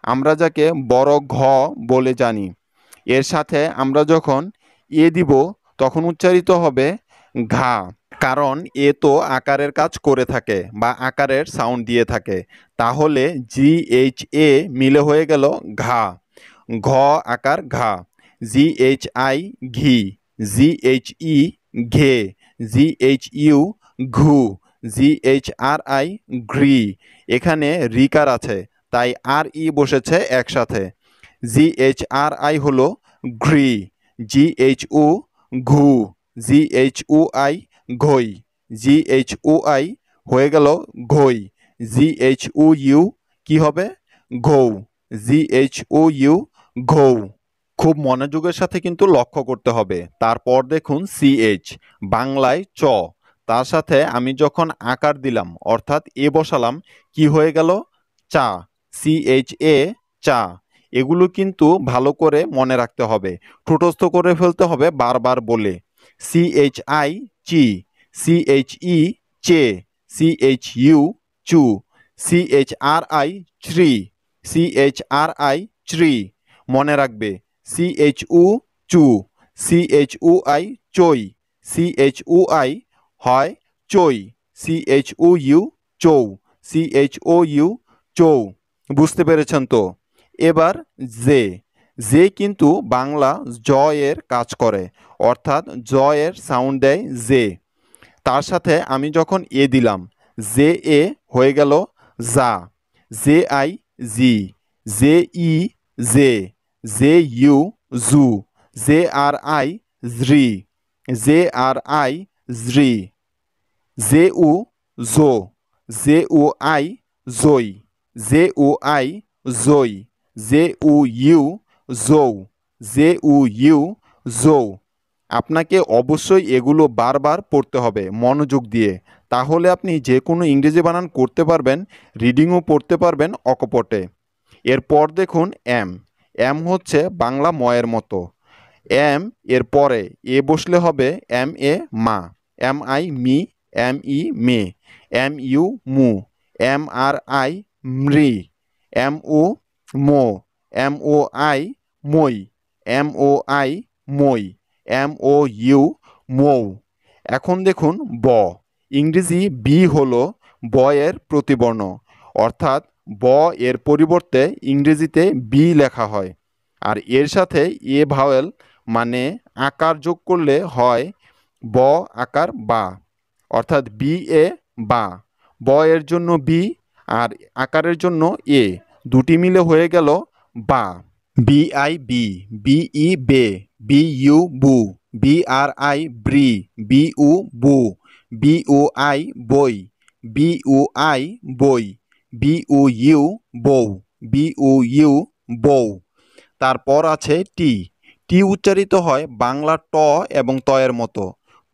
আমরা যাকে বড় ঘ বলে জানি। এর সাথে আমরা যখন এ দিব তখন উচ্চারিত হবে ঘা, কারণ এ তো আকারের কাজ করে থাকে বা আকারের সাউন্ড দিয়ে থাকে। তাহলে GHA মিলে হয়ে গেল ঘা। ঘ আকার ঘা। GHI ঘি, GHE ঘে, GHU ঘু, GHRI ঘ্রি। এখানে রিকার আছে, তাই RE বসেছে একসাথে। GHRI হলো ঘ্রি, GHU ঘু, GHUI ঘই, GHUI হয়ে গেল ঘই, GHUU কি হবে ঘৌ, GHUU ঘৌ। খুব মনোযোগের সাথে কিন্তু লক্ষ্য করতে হবে। তারপর দেখুন CH, বাংলায় চ, তার সাথে আমি যখন আকার দিলাম অর্থাৎ এ বসালাম, কি হয়ে গেল চা, CHA চা। এগুলো কিন্তু ভালো করে মনে রাখতে হবে, ঠোঁটস্থ করে ফেলতে হবে বারবার বলে। CHI চি, CHE চে, CHU চু, CHRI শ্রী, CHRI শ্রী। মনে রাখবে CHU চু, CHUI চই, CHUI হয় চই, CHUU চৌ, CHOU চৌ। বুঝতে পেরেছেন তো? এবার জে, জে কিন্তু বাংলা জ এর কাজ করে, অর্থাৎ জ এর সাউন্ড দেয় জে। তার সাথে আমি যখন এ দিলাম, জে এ হয়ে গেল যা, JI জি, JE জে, JU জু, JRI জ্রি, JRI জ্রি, JU জো, JUI জই, JUI জই, JUU জৌ, JUU জৌ। আপনাকে অবশ্যই এগুলো বারবার পড়তে হবে মনোযোগ দিয়ে, তাহলে আপনি যে কোনো ইংরেজি বানান করতে পারবেন, রিডিংও পড়তে পারবেন অকপটে। এরপর দেখুন এম, এম হচ্ছে বাংলা ময়ের মতো। এম এর পরে এ বসলে হবে MA মা, MI মি, ME মে, MU মু, MRI মৃ, MO মো, MOI মই, MOI মই, MOU মৌ। এখন দেখুন ব, ইংরেজি বি হলো ব এর প্রতিবর্ণ, অর্থাৎ ব এর পরিবর্তে ইংরেজিতে বি লেখা হয়। আর এর সাথে এ ভাওয়েল মানে আকার যোগ করলে হয় ব আকার বা, অর্থাৎ BA বা। ব এর জন্য বি আর আকারের জন্য এ, দুটি মিলে হয়ে গেল বা। BI বি, BE বে, BU বু, BRI ব্রি, BU বু, BOI বই, BUI বই, BUU বউ, BUU বউ। তারপর আছে টি, টি উচ্চারিত হয় বাংলা ট এবং ত এর মতো,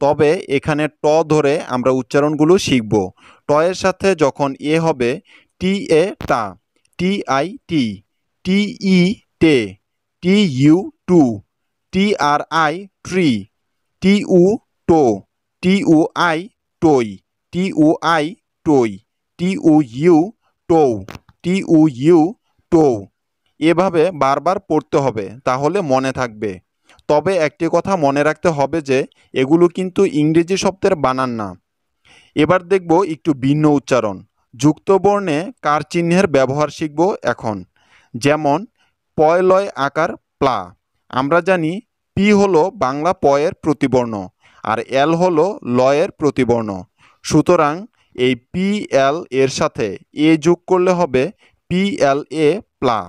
তবে এখানে ট ধরে আমরা উচ্চারণগুলো শিখব। ট এর সাথে যখন এ হবে TA টা, TI টি, TE টে, TU টু, TRI ট্রি, TU টো, TUI টই, TUI টই, TUU টৌ, TUU টৌ। এভাবে বারবার পড়তে হবে, তাহলে মনে থাকবে। তবে একটি কথা মনে রাখতে হবে যে এগুলো কিন্তু ইংরেজি শব্দের বানান না। এবার দেখব একটু ভিন্ন উচ্চারণ। যুক্ত বর্ণে কার চিহ্নের ব্যবহার শিখব এখন। যেমন পয়লয় আকার প্লা, আমরা জানি পি হলো বাংলা প এর প্রতিবর্ণ আর এল হলো ল এর প্রতিবর্ণ। সুতরাং এই PL এর সাথে এ যোগ করলে হবে PLA প্লা।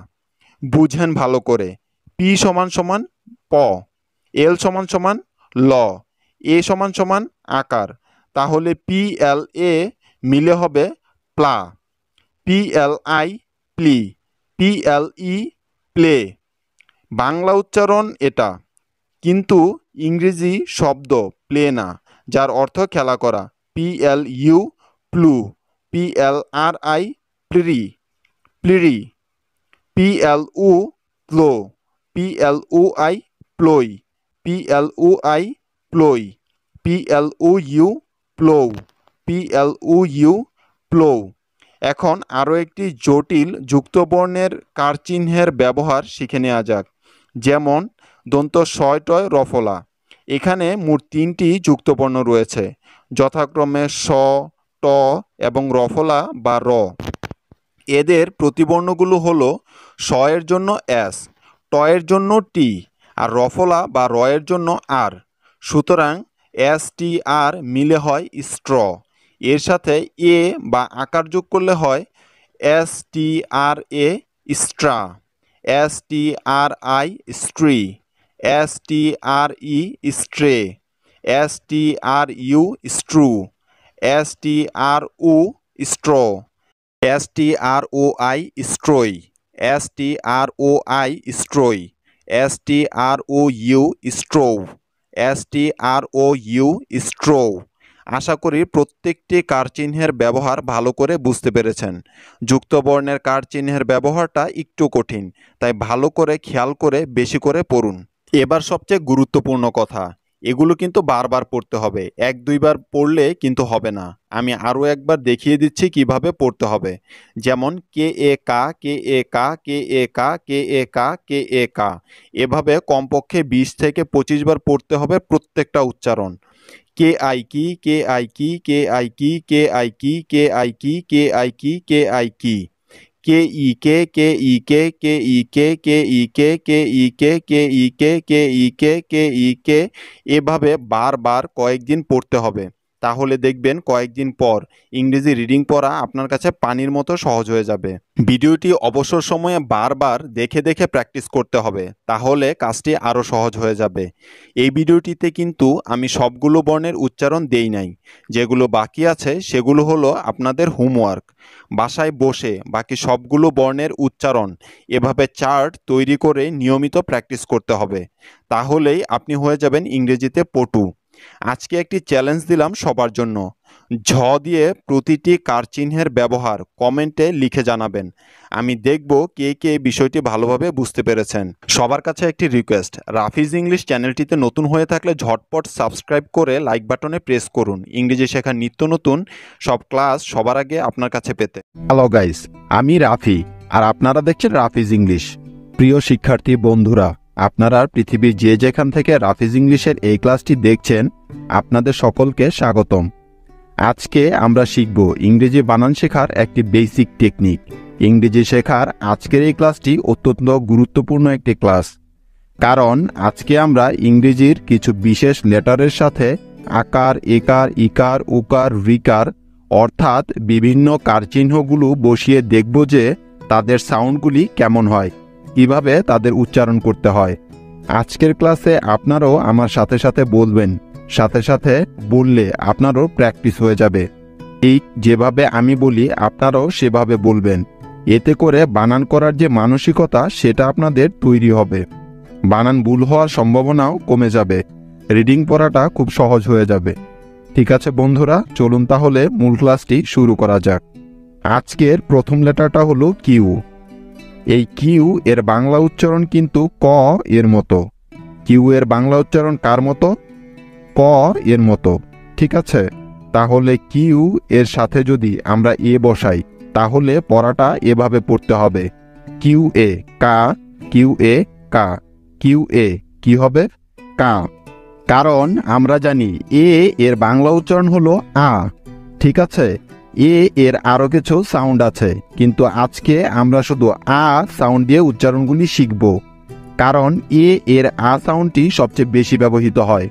বুঝেন ভালো করে, পি সমান সমান প, এল সমান সমান ল, এ সমান সমান আকার, তাহলে PLA মিলে হবে প্লা, PLI প্লি, PLE প্লে। বাংলা উচ্চারণ এটা, কিন্তু ইংরেজি শব্দ প্লে না, যার অর্থ খেলা করা। PLU প্লু, PLRI প্লি, প্লিরি, PLU প্লো, PLUI প্লই, PLUI প্লই, PLUU প্লৌ, PLUU প্লৌ। এখন আরও একটি জটিল যুক্তবর্ণের কার চিহ্নের ব্যবহার শিখে নেওয়া যাক। যেমন দন্ত শয় টয় রফলা, এখানে মোট 3টি যুক্তবর্ণ রয়েছে, যথাক্রমে স, ট এবং রফলা বা র। এদের প্রতিবর্ণগুলো হলো স এর জন্য এস, ট এর জন্য টি, আর রফলা বা র এর জন্য আর। সুতরাং এস টি আর মিলে হয় স্ট্র। এর সাথে এ বা আকার যোগ করলে হয় এস টি আর এ স্ট্রা, এস টি আর আই স্ট্রি, এস টি আর ই স্ট্রে, এস টি আর ইউ স্ট্রু, এস টি আর উ স্ট্র, S T R O I স্ট্রই, S T R O I স্ট্রই, S T R O U স্ট্রোভ, S T R O U স্ট্রোভ। আশা করি প্রত্যেকটি কার চিহ্নের ব্যবহার ভালো করে বুঝতে পেরেছেন। যুক্তবর্ণের কার চিহ্নের ব্যবহারটা একটু কঠিন, তাই ভালো করে খেয়াল করে বেশি করে পড়ুন। এবার সবচেয়ে গুরুত্বপূর্ণ কথা, এগুলো কিন্তু বারবার পড়তে হবে, 1-2বার পড়লে কিন্তু হবে না। আমি আরও একবার দেখিয়ে দিচ্ছি কিভাবে পড়তে হবে। যেমন কে এ কা, কে এ কা, কে এ কা, কে এ কা, কে এ কা, এভাবে কমপক্ষে 20 থেকে 25 বার পড়তে হবে প্রত্যেকটা উচ্চারণ। কে আই কি, কে আই কি, কে আই কি, কে আই কি, কে আই কি, কে আই কি, কে আই কি, কে ই কে, কে ই কে, কে ই কে, কে ই কে, কে ই কে, কে ই কে, কে ই কে, কে ই কে, এভাবে বারবার কয়েকদিন পড়তে হবে। তাহলে দেখবেন কয়েকদিন পর ইংরেজি রিডিং পড়া আপনার কাছে পানির মতো সহজ হয়ে যাবে। ভিডিওটি অবসর সময়ে বারবার দেখে দেখে প্র্যাকটিস করতে হবে, তাহলে কাজটি আরও সহজ হয়ে যাবে। এই ভিডিওটিতে কিন্তু আমি সবগুলো বর্ণের উচ্চারণ দেই নাই, যেগুলো বাকি আছে সেগুলো হলো আপনাদের হোমওয়ার্ক। বাসায় বসে বাকি সবগুলো বর্ণের উচ্চারণ এভাবে চার্ট তৈরি করে নিয়মিত প্র্যাকটিস করতে হবে, তাহলেই আপনি হয়ে যাবেন ইংরেজিতে পটু। আজকে একটি চ্যালেঞ্জ দিলাম সবার জন্য, ঝ দিয়ে প্রতিটি কার চিহ্নের ব্যবহার কমেন্টে লিখে জানাবেন। আমি দেখব কে কে বিষয়টি ভালোভাবে বুঝতে পেরেছেন। সবার কাছে একটি রিকোয়েস্ট, রাফিজ ইংলিশ চ্যানেলটিতে নতুন হয়ে থাকলে ঝটপট সাবস্ক্রাইব করে লাইক বাটনে প্রেস করুন, ইংরেজি শেখার নিত্য নতুন সব ক্লাস সবার আগে আপনার কাছে পেতে। হ্যালো গাইস, আমি রাফি আর আপনারা দেখছেন রাফিজ ইংলিশ। প্রিয় শিক্ষার্থী বন্ধুরা, আপনারা পৃথিবীর যে যেখান থেকে রাফিজ ইংলিশের এই ক্লাসটি দেখছেন, আপনাদের সকলকে স্বাগতম। আজকে আমরা শিখব ইংরেজি বানান শেখার একটি বেসিক টেকনিক। ইংরেজি শেখার আজকের এই ক্লাসটি অত্যন্ত গুরুত্বপূর্ণ একটি ক্লাস, কারণ আজকে আমরা ইংরেজির কিছু বিশেষ লেটারের সাথে আকার, একার, ইকার, উকার, রিকার অর্থাৎ বিভিন্ন কারচিহ্নগুলো বসিয়ে দেখব যে তাদের সাউন্ডগুলি কেমন হয়, কিভাবে তাদের উচ্চারণ করতে হয়। আজকের ক্লাসে আপনারাও আমার সাথে সাথে বলবেন, সাথে সাথে বললে আপনারও প্র্যাকটিস হয়ে যাবে। ঠিক যেভাবে আমি বলি আপনারাও সেভাবে বলবেন, এতে করে বানান করার যে মানসিকতা সেটা আপনাদের তৈরি হবে, বানান ভুল হওয়ার সম্ভাবনাও কমে যাবে, রিডিং পড়াটা খুব সহজ হয়ে যাবে। ঠিক আছে বন্ধুরা, চলুন তাহলে মূল ক্লাসটি শুরু করা যাক। আজকের প্রথম লেটারটা হলো কিউ। এই কিউ এর বাংলা উচ্চারণ কিন্তু ক এর মতো। কিউ এর বাংলা উচ্চারণ কার মতো? ক এর মতো। ঠিক আছে, তাহলে কিউ এর সাথে যদি আমরা এ বসাই তাহলে পড়াটা এভাবে পড়তে হবে, কিউ এ কা, কিউ এ কা, কিউ এ কি হবে? কা। কারণ আমরা জানি এ এর বাংলা উচ্চারণ হলো আ। ঠিক আছে, এ এর আরও কিছু সাউন্ড আছে, কিন্তু আজকে আমরা শুধু আ সাউন্ড দিয়ে উচ্চারণগুলি শিখব, কারণ এ এর আ সাউন্ডটি সবচেয়ে বেশি ব্যবহৃত হয়।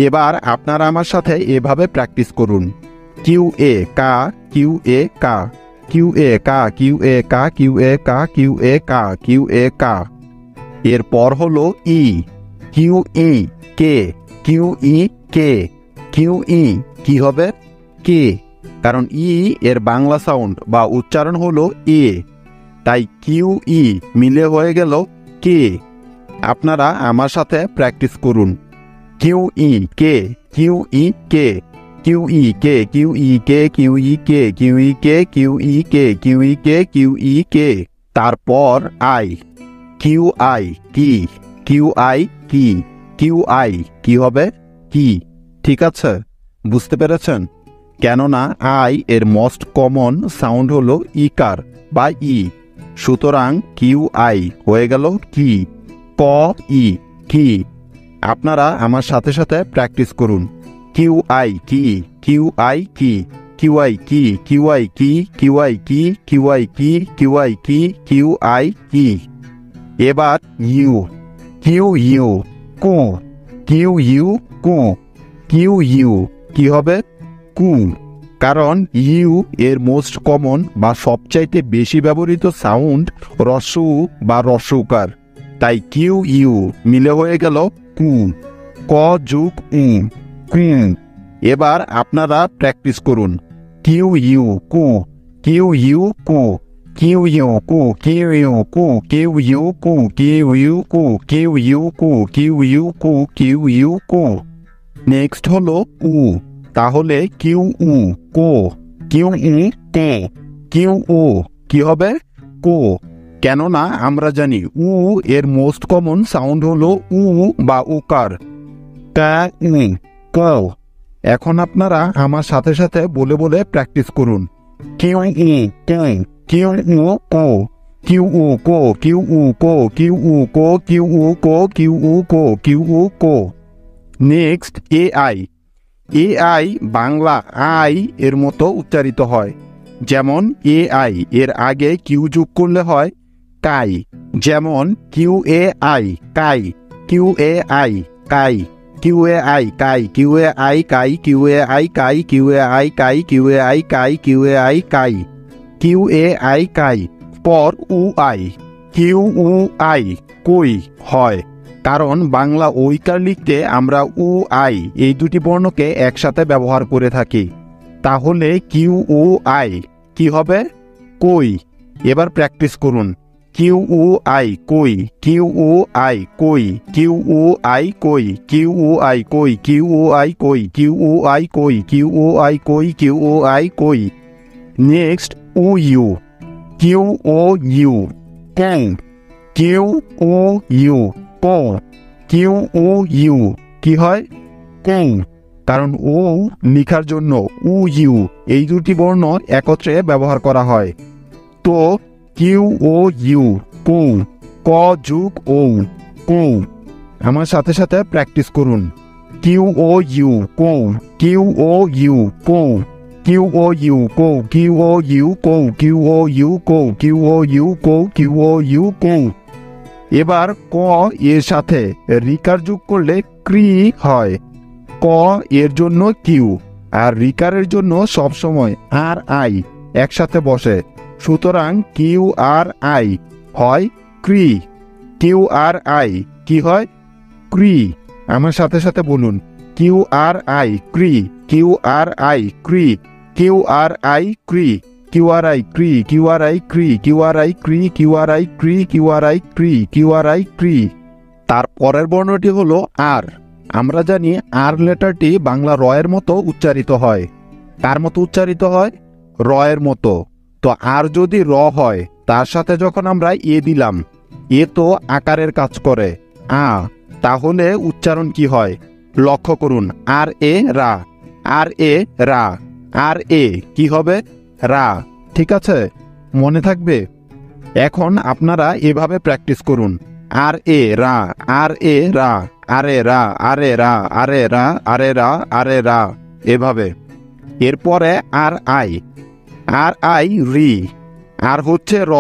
এবার আপনারা আমার সাথে এভাবে প্র্যাকটিস করুন, কিউ এ কা, কিউ এ কা, কিউ এ কা, কিউ এ কা, কিউ এ কা, কিউ এ কা, কিউ এ কা। এরপর হলো ই, কিউ ই কে, কিউ ই কে, কিউ ই কি হবে? কে। কারণ ই এর বাংলা সাউন্ড বা উচ্চারণ হলো এ, তাই কিউ ই মিলে হয়ে গেল কে। আপনারা আমার সাথে প্র্যাকটিস করুন, কিউ ই কে, কিউ ই কে, কিউ ই কে, কিউ ই কে, কিউ ই কে, কিউ ই কে, কিউ ই কে, কিউ ই কে, কিউ ই কে। তারপর আই, কিউ আই কি, কিউ আই কি, কিউ আই কি হবে? কি। ঠিক আছে, বুঝতে পেরেছেন? কেননা আই এর মোস্ট কমন সাউন্ড হলো ইকার বা ই, সুতরাং কিউ আই হয়ে গেল কি, ক ই কি। আপনারা আমার সাথে সাথে প্র্যাকটিস করুন। কিউআই কি, কিউআই কি, কিউআই কি, কিউআই কি, কিউআই কি, কিউআই কি, কিউআই কি, কিউআই কি। এবার ইউ, কিউ ইউ কু, কিউ ইউ কু, কিউ ইউ কি হবে? কু। কারণ ইউ এর মোস্ট কমন বা সবচাইতে বেশি ব্যবহৃত সাউন্ড রস্যু বা রস্যকার, তাই কিউ ইউ মিলে হয়ে গেল কু। ক যুগ উ, কু। এবার আপনারা প্র্যাকটিস করুন। কিউ ইউ কু, কিউ ইউ কু, কিউ ইউ কু, কিউ ইউ কু, কিউ ইউ কু, কিউ ইউ কু, কিউ ইউ কু, কিউ ইউ কু, কিউ ইউ কু। নেক্সট হলো উ, তাহলে কিউ উ কো, কিউ উ কো, কিউ উ কি হবে? কো। কেননা আমরা জানি উ এর মোস্ট কমন সাউন্ড হলো উ বা উকার। কা উ কো। এখন আপনারা আমার সাথে সাথে বলে বলে প্র্যাকটিস করুন। কিউ উ কো, কিউ উ কো, কিউ উ কো, কিউ উ কো, কিউ উ কো, কিউ উ কো, কিউ উ কো, কিউ উ কো। Next A I. A I Bangla I এর মতো উচ্চারিত হয়। যেমন এআই এর আগে কিউ যোগ করলে হয় কাই। যেমন কিউ এ আই কাই, কিউ এ আই কাই, কিউ এ আই কাই, কিউ এ আই কাই, কিউ এ আই কাই, কিউ এ আই কাই, কিউ এ আই কাই, কিউ এ আই কাই, কিউ এ আই কাই। পর উ আই, কিউ উ আই কই হয়, কারণ বাংলা ঐকার লিখতে আমরা উ আই এই দুটি বর্ণকে একসাথে ব্যবহার করে থাকি। তাহলে কিউ উ আই কি হবে? কই। এবার প্র্যাকটিস করুন। কিউ উ আই কই, কিউ উ আই কই, কিউ উ আই কই, কিউ উ আই কই, কিউ উ আই কই, কিউ উ আই কই, কিউ উ আই কই, কিউ উ আই কই। Next O U, Q O U কং, কিউ ও ইউ কো, কিউ ও ইউ কি হয়? কং। কারণ ও লেখার জন্য উ ইউ এই দুটি বর্ণ একত্রে ব্যবহার করা হয়। তো কিউ ও ইউ কু, ক যুগ ও কু। আমার সাথে সাথে প্র্যাকটিস করুন। কিউ ও ইউ কো, কিউ ও ইউ কো, কিউ ও ইউ কো, কিউ ও ইউ কো, কিউ ও ইউ কো, কিউ ও ইউ কো, কিউ ও ইউ কো। এবার ক এর সাথে রিকার যোগ করলে ক্রি হয়। ক এর জন্য কিউ আর রিকারের জন্য সবসময় আর আই একসাথে বসে, সুতরাং কিউ আর আই হয় ক্রি। কিউ আর আই কি হয়? ক্রি। আমার সাথে সাথে বলুন। কিউ আর আই ক্রি, কিউ আর আই ক্রি, কিউ আর আই ক্রি, কিউ আর আই ক্রি, কিউ আর আই ক্রি, কিউ আর আই ক্রি, কিউ আর আই ক্রি, কিউ আর আই ক্রি, কিউ আর আই ক্রি। তার পরের বর্ণটি হলো আর। আমরা জানি আর লেটারটি বাংলা র এর মতো উচ্চারিত হয়। কার মতো উচ্চারিত হয়? র এর মতো। তো আর যদি র হয় তার সাথে যখন আমরা এ দিলাম, এ তো আকারের কাজ করে আ, তাহলে উচ্চারণ কি হয়? লক্ষ্য করুন। আর এ রা, আর এ রা, আর এ কি হবে? রা। ঠিক আছে, মনে থাকবে। এখন আপনারা এভাবে প্র্যাকটিস করুন। আর এ রা, আর এ রা, আরে রা, আরে রা, আরে রা, আরে রা, আরে রা, এভাবে। এরপরে আর আই, আর আই রি। আর হচ্ছে র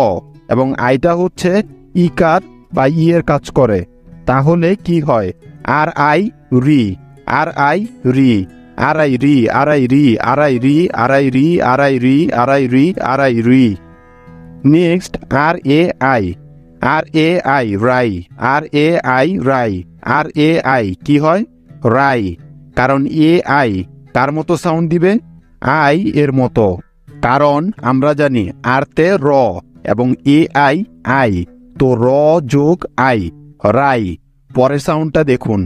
এবং আইটা হচ্ছে ইকার বা ইয়ের কাজ করে, তাহলে কি হয়? আর আই রি, আর আই রি, আর আই রি, আর আই রি, আর আই রি, আর আই রি, আর আই রি, আর আই রি, আর আই রি। Next R A I, R A I রাই, আর এ আই রাই, আর এ আই কি হয়? রাই। কারণ এ আই কার মতো সাউন্ড দিবে? আই এর মতো। কারণ আমরা জানি আরতে র এবং এ আই আই, তো র যোগ আই রাই। পরের সাউন্ডটা দেখুন।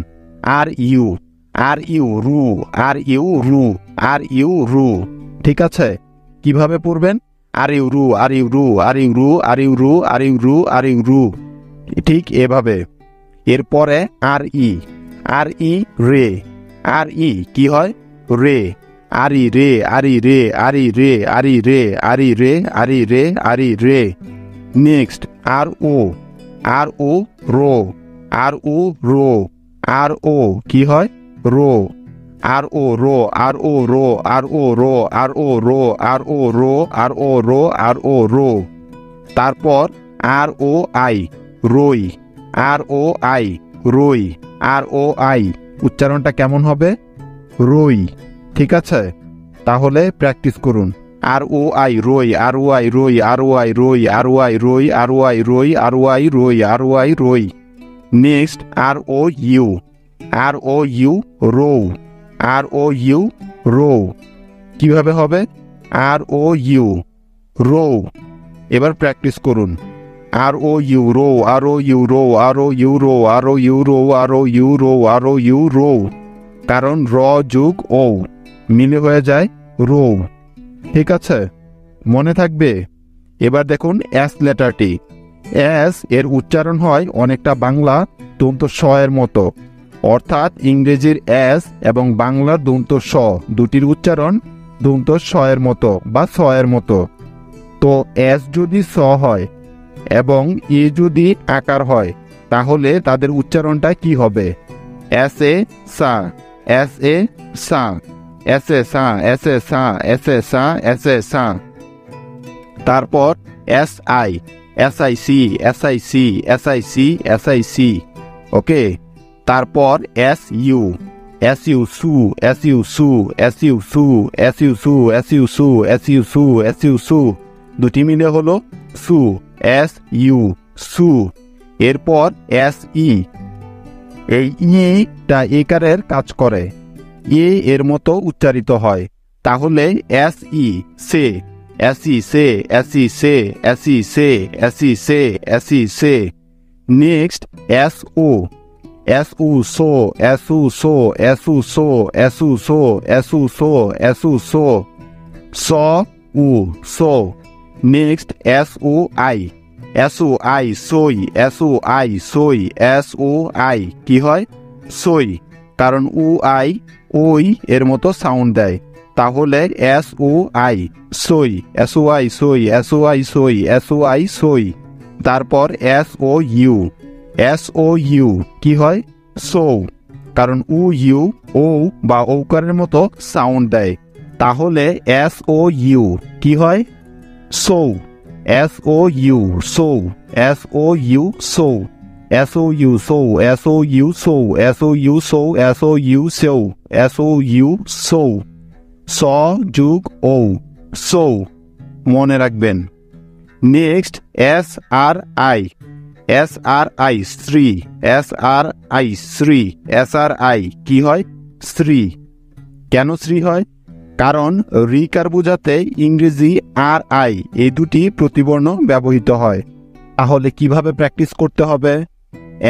আর ইউ, আর ইউ রু, আর ইউ রু, আর ইউ রু। ঠিক আছে, কিভাবে পড়বেন? আর ইউ রু, আর ইউ রু, আর ইউ রু, আর ইউ রু, আর ইউ রু, আর ইউ রু, ঠিক এভাবে। এরপরে আর ই, আর ই রে, আর ই কি হয়? রে। আর ই রে, আর ই রে, আর ই রে, আর ই রে, আর ই রে, আর ই রে, আর ই রে। নেক্সট আর ও, আর ও রো, আর ও রো, আর ও কি হয় রো, আর ও রো, আর ও রো, আর ও রো, আর ও রো, আর ও রো, আর ও রো, আর ও রো। তারপর আর ও আই রই, আর ও আই রই, আর ও আই উচ্চারণটা কেমন হবে রই। ঠিক আছে, তাহলে প্র্যাকটিস করুন। আর ও আই রই, আর ও আই রই, আর ও আই রই, আর ও আই রই, আর ও আই রই, আর ও আই রই, আর ও আই রই। Next R O U, R O U রো, আর ও ইউ রো। কিভাবে হবে আর ও ইউ রো। এবার প্র্যাকটিস করুন। আর ও ইউ রো, আর ও ইউ রো, আর ও ইউ রো, আর ও ইউ রো, আর ও ইউ রো, আর ও ইউ রো। কারণ র যোগ ও মিলে হয়ে যায় রো। ঠিক আছে, মনে থাকবে। এবার দেখুন এস লেটারটি। এস এর উচ্চারণ হয় অনেকটা বাংলা দন্ত স এর মতো, অর্থাৎ ইংরেজির এস এবং বাংলার দন্ত স দুটির উচ্চারণ দন্ত স এর মতো বা স এর মতো। তো এস যদি স হয় এবং ই যদি আকার হয়, তাহলে তাদের উচ্চারণটা কি হবে এস এ সা, এস এ সা, এস এ সা, এস এ সা, এস এ সা, এস এ সা। তারপর এস আই, এস আই সি, এস আই সি, এস আই সি, এস আই সি। ওকে, তারপর এস ইউ, এস ইউ সু, এস ইউ সু, এস ইউ সু, এস ইউ সু, এস ইউ সু, এস ইউ সু, এস ইউ সু। দুটি মিলে হলো সু, এস ইউ সু। এরপর এস ই, এই ইটা একারের কাজ করে, এ এর মতো উচ্চারিত হয়, তাহলে এস ই সে, এস ই সে, এস ই সে, এস ই সে, এস ই সে, এস ই সে। Next S O, S U সো, এস উ সো, এস উ সো, এস উ সো, এস উ সো, এস উ সো, স উ সো। Next S U I, S U I সই, এস উ আই সই, এস উ আই কি হয় সই, কারণ উ আই ওই এর মতো সাউন্ড দেয়, তাহলে এস উ আই সই, এস উ আই সই, এস উ আই সই, এস উ আই সই। তারপর S O U, S O U কি হয় সৌ, কারণ উ ইউ ও বা ঔকারের মতো সাউন্ড দেয়, তাহলে এস ও ইউ কি হয় সৌ, এস ও ইউ সৌ, এস ও ইউ সৌ, এস ও ইউ সৌ, এস ও ইউ সৌ, এস ও ইউ সৌ, এস ও ইউ সৌ, এস ও ইউ সৌ। স যুগ ও সৌ, মনে রাখবেন। Next S R I, S R I শ্রী, এস আর আই শ্রী, এস আর আই কি হয় শ্রী। কেন শ্রী হয়, কারণ রিকার বোঝাতে ইংরেজি আর আই এই দুটি প্রতিবর্ণ ব্যবহৃত হয়। তাহলে কিভাবে প্র্যাকটিস করতে হবে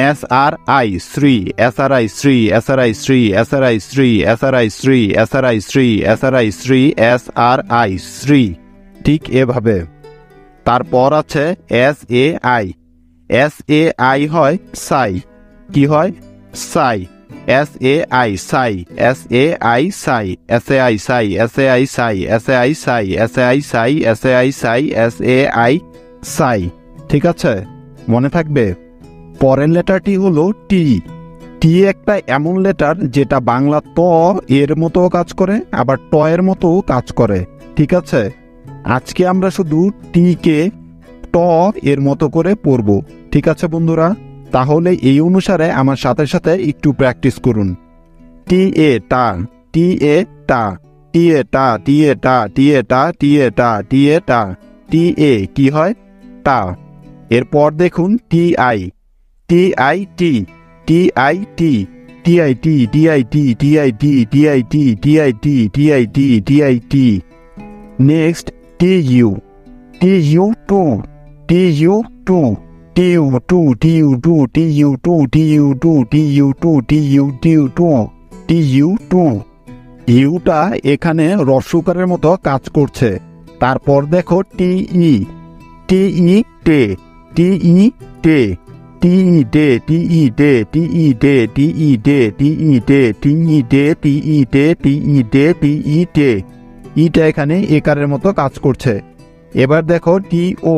এস আর আই শ্রী, এস আর আই শ্রী, এস আর আই শ্রী, এস আর আই শ্রী, এস আর আই শ্রী, এস আর আই শ্রী, এস আর আই শ্রী, এস আর আই শ্রী, ঠিক এভাবে। তারপর আছে S A I, S A I হয় সাই, কি হয় সাই, এস এ আই সাই, এস এ আই সাই, এস এ আই সাই, এস এ আই সাই, এস এ আই সাই, এস এ আই সাই, এস এ আই সাই, এস এ আই সাই। ঠিক আছে, মনে থাকবে। পরের লেটারটি হলো টি। টি একটা এমন লেটার যেটা বাংলা ত এর মতো কাজ করে, আবার ট এর মতো কাজ করে। ঠিক আছে, আজকে আমরা শুধু টি কে ট এর মতো করে পড়ব। ঠিক আছে বন্ধুরা, তাহলে এই অনুসারে আমার সাথে সাথে একটু প্র্যাকটিস করুন। টি এ টা, টি এ টা, টি এ টা, টি এ টা, টি এ টা, টি এ টা, টি এ টা, টি এ কি হয় টা। এরপর দেখুন টি আই, টি আই টি, টি আই টি, টি আই টি, টি আই টি, টি আই টি, টি আই টি, টি আই টি, টি আই টি, টি আই টি। Next T U, T U টু, টি ইউ টু, টি ইউ টু, টি ইউ টু, টি ইউ টু, টি ইউ টু, টি ইউ টু, টি ইউ টু, টি ইউ টু। ইউটা এখানে রস্যকারের মতো কাজ করছে। তারপর দেখো টি ই, টি ই টে, টি ই টে, টি ই ডে, টি ই ডে, টি ই ডে, টি ই ডে, টি ই ডে, টি ই ডে, টি ই ডে, টি ই ডে, টি ই ডে। ইটা এখানে একারের মতো কাজ করছে। এবার দেখো টি ও,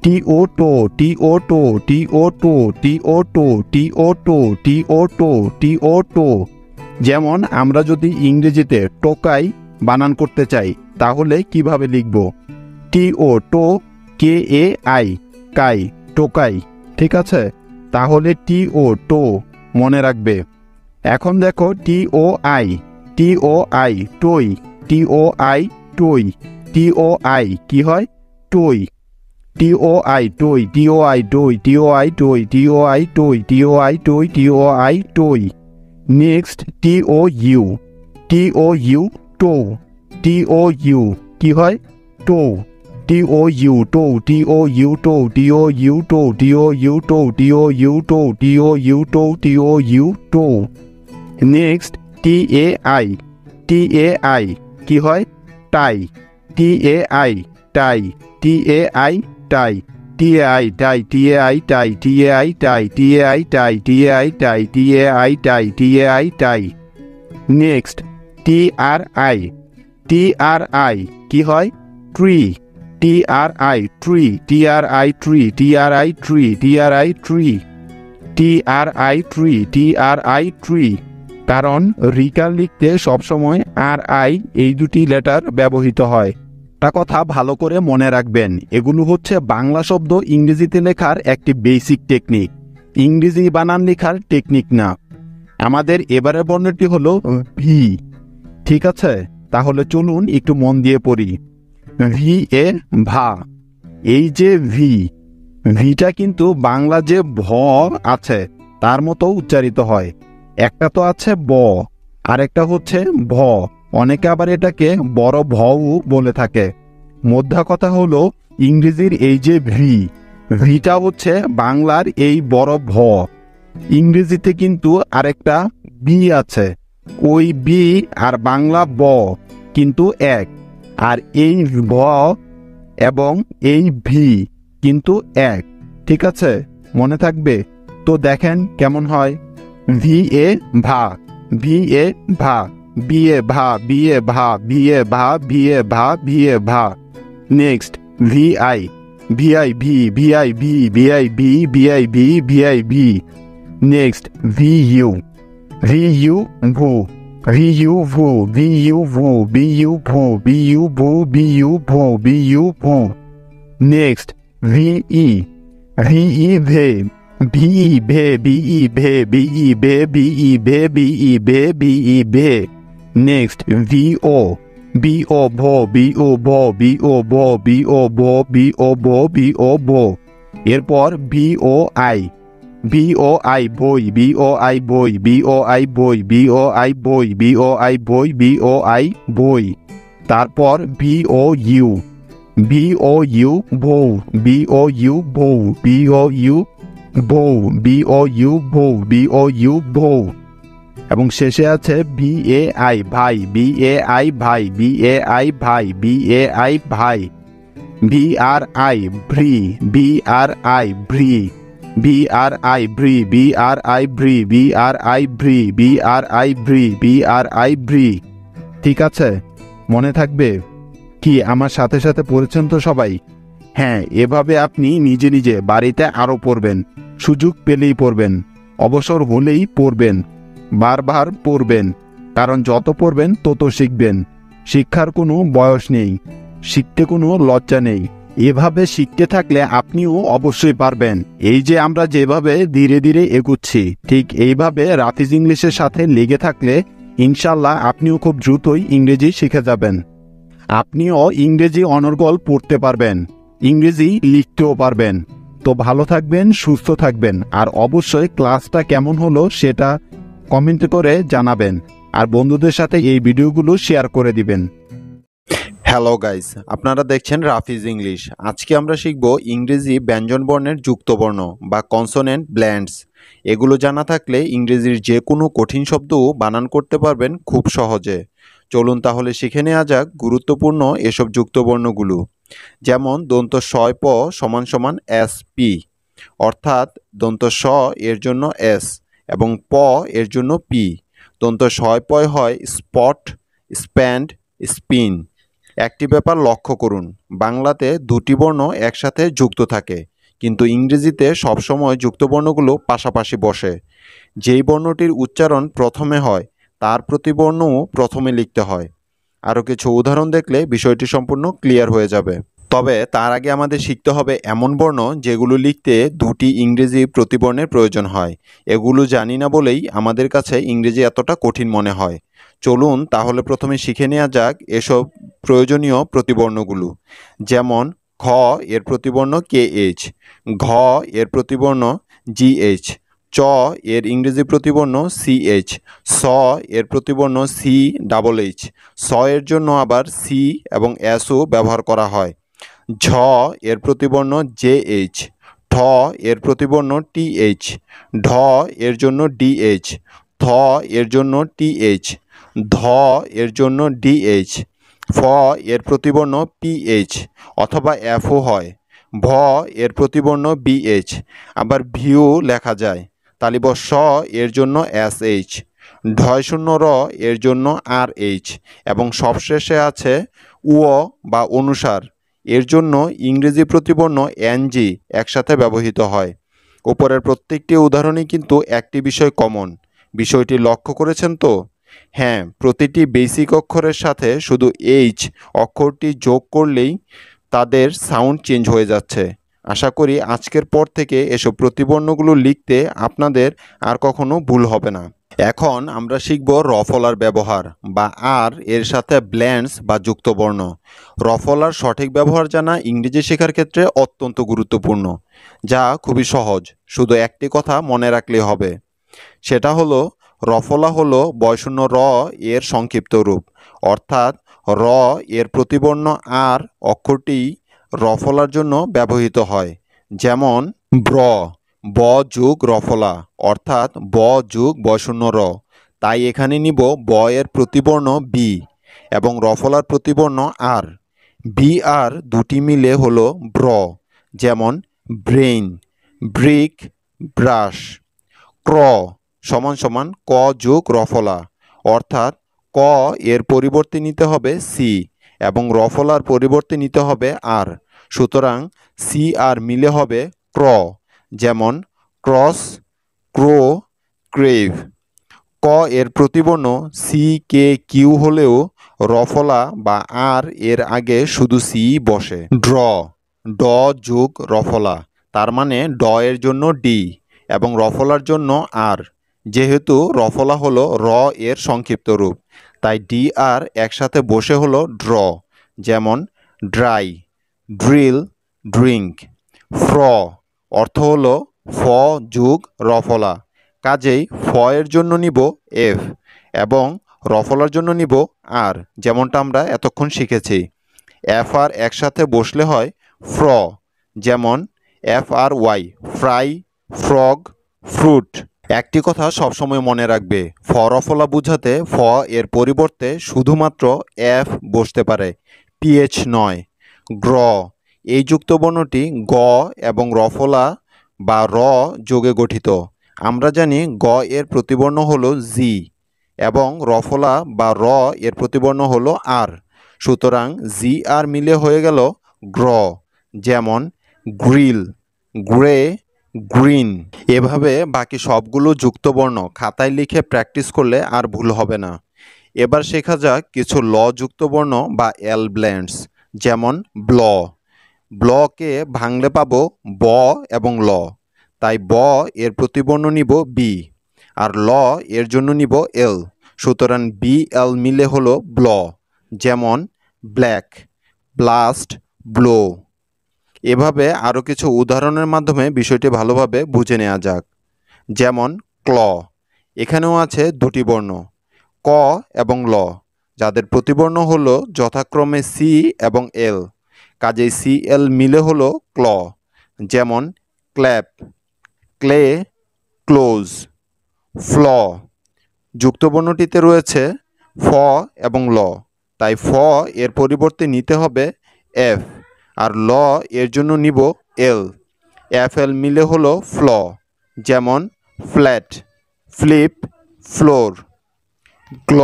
টিও টো, টিও টো, টিও টো, টিও টো, টিও টো, টিও টো, টিও টো। যেমন আমরা যদি ইংরেজিতে টোকাই বানান করতে চাই তাহলে কিভাবে লিখব? টিও টো, কে এ আই, কাই, টোকাই। ঠিক আছে, তাহলে টিও টো মনে রাখবে। এখন দেখো টিও আই, টিও আই টই, টিও আই টই, টিও আই কি হয়? টই। টিও আই টই, টিও আই টই, টিও আই টই, টিও আই টই, টিও আই টই, টিও আই টই। নেক্সট টিও ইউ, টিও ইউ টো, টিও ইউ কি হয়? টো। টিও ইউ টো, টিও ইউ টো, টিও ইউ টো, টিও ইউ টো, টিও ইউ টো, টিও ইউ টো, টিও ইউ টো। Next T A I, T A I কি হয়? টাই। টি এ আই টাই, টি এ আই টাই, টি এ আই টাই, টি এ আই টাই, টি এ আই টাই, টি এ আই টাই, টি এ আই টাই, টি এ আই টাই, টি এ আই টাই। Next T R I, T R I কি হয়? ট্রি। টি আর আই ট্রি, টি আর আই ট্রি, টি আর আই ট্রি, টি আর আই ট্রি, টি আর আই ট্রি, টি আর আই ট্রি। কারণ রিকার লিখতে সবসময় আর আই এই দুটি লেটার ব্যবহৃত হয়। একটা কথা ভালো করে মনে রাখবেন, এগুলো হচ্ছে বাংলা শব্দ ইংরেজিতে লেখার একটি বেসিক টেকনিক, ইংরেজি বানান লেখার টেকনিক না। আমাদের এবারের বর্ণটি হলো ভি। ঠিক আছে, তাহলে চলুন একটু মন দিয়ে পড়ি। ভি এ ভা। এই যে ভি, ভিটা কিন্তু বাংলা যে ভ আছে তার মতো উচ্চারিত হয়। একটা তো আছে ব, আরেকটা হচ্ছে ভ। অনেকে আবার এটাকে বড় ভও বলে থাকে। মোদ্দা কথা হলো ইংরেজির এই যে ভি, ভিটা হচ্ছে বাংলার এই বড় ভ। ইংরেজিতে কিন্তু আরেকটা বি আছে, ওই বি আর বাংলা ব কিন্তু এক। আর এই ভ এবং এই ভি কিন্তু এক। ঠিক আছে, মনে থাকবে তো। দেখেন কেমন হয়। ভি এ ভা, ভি এ ভা, বি এ ভা, বি এ ভা, বি এ ভা, বি এ ভা, বি এ ভা। Next V I, V I ভি, ভি আই ভি, ভি আই ভি, ভি আই ভি, ভি আই ভি। Next V U, V U ভু, ভি ইউ ভু, ভি ইউ ভু, বি ইউ ভু, বি ইউ ভু, বি ইউ ভু, বি ইউ ভু। Next V E, V E ভে, ভি ই ভে, বি ই ভে, বি ই ভে, বি ই ভে, বি ই ভে, বি ই ভে। Next V O, B O ভো, বি ও ভো, বি ও ভো, বি ও ভো, বি ও ভো, বি ও ভো। এরপর B O I, B O I বই, বি ও আই বই, বি ও আই বই, বি ও আই বই, বি ও আই বই, বি ও আই বই। তারপর B O U, B O U বউ, বি ও ইউ বউ, বি ও ইউ বউ, বি ও ইউ বউ, বি ও ইউ বউ। এবং শেষে আছে বি এ আই ভাই, বি এ আই ভাই, বি এ আই ভাই, বি এ আই ভাই। ভি আর আই ভ্রি, বি আর আই ভ্রি, বি আর আই ভ্রি, বি আর আই ভ্রি, বি আর আই ভ্রি, বি আর আই ভ্রি, বি আর আই ভ্রি। ঠিক আছে, মনে থাকবে কি? আমার সাথে সাথে পড়েছেন তো সবাই? হ্যাঁ, এভাবে আপনি নিজে নিজে বাড়িতে আরও পড়বেন, সুযোগ পেলেই পড়বেন, অবসর হলেই পড়বেন, বারবার পড়বেন। কারণ যত পড়বেন তত শিখবেন। শিক্ষার কোনো বয়স নেই, শিখতে কোনো লজ্জা নেই। এভাবে শিখতে থাকলে আপনিও অবশ্যই পারবেন। এই যে আমরা যেভাবে ধীরে ধীরে এগুচ্ছি, ঠিক এইভাবে রাফিজ ইংলিশের সাথে লেগে থাকলে ইনশাল্লাহ আপনিও খুব দ্রুতই ইংরেজি শিখে যাবেন। আপনিও ইংরেজি অনর্গল পড়তে পারবেন, ইংরেজি লিখতেও পারবেন। তো ভালো থাকবেন, সুস্থ থাকবেন, আর অবশ্যই ক্লাসটা কেমন হলো সেটা কমেন্ট করে জানাবেন, আর বন্ধুদের সাথে এই ভিডিওগুলো শেয়ার করে দিবেন। হ্যালো গাইস, আপনারা দেখছেন রাফিজ ইংলিশ। আজকে আমরা শিখব ইংরেজি ব্যঞ্জনবর্ণের যুক্তবর্ণ বা কনসোনেন্ট ব্ল্যান্ডস। এগুলো জানা থাকলে ইংরেজির যে কোনো কঠিন শব্দও বানান করতে পারবেন খুব সহজে। চলুন তাহলে শিখে নেওয়া যাক গুরুত্বপূর্ণ এসব যুক্তবর্ণগুলো। যেমন দন্ত শয় প সমান সমান এস পি, অর্থাৎ দন্ত স এর জন্য এস এবং প এর জন্য পি। দন্ত শয় পয় হয় স্পট, স্প্যান্ড, স্পিন। একটি ব্যাপার লক্ষ্য করুন, বাংলাতে দুটি বর্ণ একসাথে যুক্ত থাকে, কিন্তু ইংরেজিতে সবসময় যুক্তবর্ণগুলো পাশাপাশি বসে। যেই বর্ণটির উচ্চারণ প্রথমে হয় তার প্রতিবর্ণও প্রথমে লিখতে হয়। আরও কিছু উদাহরণ দেখলে বিষয়টি সম্পূর্ণ ক্লিয়ার হয়ে যাবে। তবে তার আগে আমাদের শিখতে হবে এমন বর্ণ যেগুলো লিখতে দুটি ইংরেজি প্রতিবর্ণের প্রয়োজন হয়। এগুলো জানি না বলেই আমাদের কাছে ইংরেজি এতটা কঠিন মনে হয়। চলুন তাহলে প্রথমে শিখে নেওয়া যাক এসব প্রয়োজনীয় প্রতিবর্ণগুলো। যেমন খ এর প্রতিবর্ণ KH, ঘ এর প্রতিবর্ণ GH, চ এর ইংরেজি প্রতিবর্ণ CH, স এর প্রতিবর্ণ CHH, স এর জন্য আবার সি এবং এসও ব্যবহার করা হয়। ঝ এর প্রতিবর্ণ JH, ঠ এর প্রতিবর্ণ TH, ঢ এর জন্য DH, থ এর জন্য TH, ধ এর জন্য DH, ফ এর প্রতিবর্ণ PH অথবা Fও হয়। ভ এর প্রতিবর্ণ BH, আবার ভিও লেখা যায়। তালিব স এর জন্য SH, ঢয় র এর জন্য RH এবং সবশেষে আছে উ বা অনুসার, এর জন্য ইংরেজি প্রতিবর্ণ NG একসাথে ব্যবহৃত হয়। উপরের প্রত্যেকটি উদাহরণই কিন্তু একটি বিষয় কমন। বিষয়টি লক্ষ্য করেছেন তো? হ্যাঁ, প্রতিটি বেসিক অক্ষরের সাথে শুধু H অক্ষরটি যোগ করলেই তাদের সাউন্ড চেঞ্জ হয়ে যাচ্ছে। আশা করি আজকের পর থেকে এসব প্রতিবর্ণগুলো লিখতে আপনাদের আর কখনো ভুল হবে না। এখন আমরা শিখব রফলার ব্যবহার বা আর এর সাথে ব্ল্যান্ডস বা যুক্তবর্ণ। রফলার সঠিক ব্যবহার জানা ইংরেজি শেখার ক্ষেত্রে অত্যন্ত গুরুত্বপূর্ণ, যা খুবই সহজ। শুধু একটি কথা মনে রাখলেই হবে, সেটা হলো রফলা হলো বয়শূন্য র এর সংক্ষিপ্ত রূপ, অর্থাৎ র এর প্রতিবর্ণ আর অক্ষরটি রফলার জন্য ব্যবহৃত হয়। যেমন ব্র, ব যোগ রফলা অর্থাৎ ব যোগ বয়শূন্য র। তাই এখানে নিব ব এর প্রতিবর্ণ বি এবং রফলার প্রতিবর্ণ আর। বি আর দুটি মিলে হলো ব্র। যেমন ব্রেইন, ব্রিক, ব্রাশ। ক্র সমান সমান ক যোগ রফলা, অর্থাৎ ক এর পরিবর্তে নিতে হবে সি এবং রফলার পরিবর্তে নিতে হবে আর। সুতরাং সি আর মিলে হবে ক্র। যেমন ক্রস, ক্রো, ক্রেভ। ক এর প্রতিবর্ণ CKQ হলেও রফলা বা আর এর আগে শুধু সি বসে। ড্র, ড যোগ রফলা, তার মানে ড এর জন্য ডি এবং রফলার জন্য আর। যেহেতু রফলা হলো র এর সংক্ষিপ্ত রূপ, তাই ডি আর একসাথে বসে হলো ড্র। যেমন ড্রাই, ড্রিল, ড্রিঙ্ক। ফ্র অর্থ হলো ফ যোগ রফলা, কাজেই ফ এর জন্য নিব এফ এবং রফলার জন্য নিব আর, যেমনটা আমরা এতক্ষণ শিখেছি। এফ আর একসাথে বসলে হয় ফ্র। যেমন FRY, ফ্রাই, ফ্রগ, ফ্রুট। একটি কথা সবসময় মনে রাখবে, ফ রফলা বোঝাতে ফ এর পরিবর্তে শুধুমাত্র এফ বসতে পারে, PH নয়। গ্র, এই যুক্তবর্ণটি গ এবং রফলা বা র যোগে গঠিত। আমরা জানি গ এর প্রতিবর্ণ হলো জি এবং রফলা বা র এর প্রতিবর্ণ হলো আর। সুতরাং জি আর মিলে হয়ে গেল গ্র। যেমন গ্রিল, গ্রে, গ্রিন। এভাবে বাকি সবগুলো যুক্তবর্ণ খাতায় লিখে প্র্যাকটিস করলে আর ভুল হবে না। এবার শেখা যাক কিছু ল যুক্তবর্ণ বা এল ব্ল্যান্ডস। যেমন ব্ল, ব্লকে ভাঙলে পাবো ব এবং ল, তাই ব এর প্রতিবর্ণ নিব বি আর ল এর জন্য নিব এল। সুতরাং BL মিলে হলো ব্ল। যেমন ব্ল্যাক, ব্লাস্ট, ব্লো। এভাবে আরও কিছু উদাহরণের মাধ্যমে বিষয়টি ভালোভাবে বুঝে নেওয়া যাক। যেমন ক্ল, এখানেও আছে দুটি বর্ণ ক এবং ল, যাদের প্রতিবর্ণ হলো যথাক্রমে সি এবং এল, কাজেই CL মিলে হলো ক্ল। যেমন ক্ল্যাপ, ক্লে, ক্লোজ। ফ্ল, যুক্তবর্ণটিতে রয়েছে ফ এবং ল, তাই ফ এর পরিবর্তে নিতে হবে এফ আর ল এর জন্য নিব এল। FL মিলে হলো ফ্ল। যেমন ফ্ল্যাট, ফ্লিপ, ফ্লোর। গ্ল,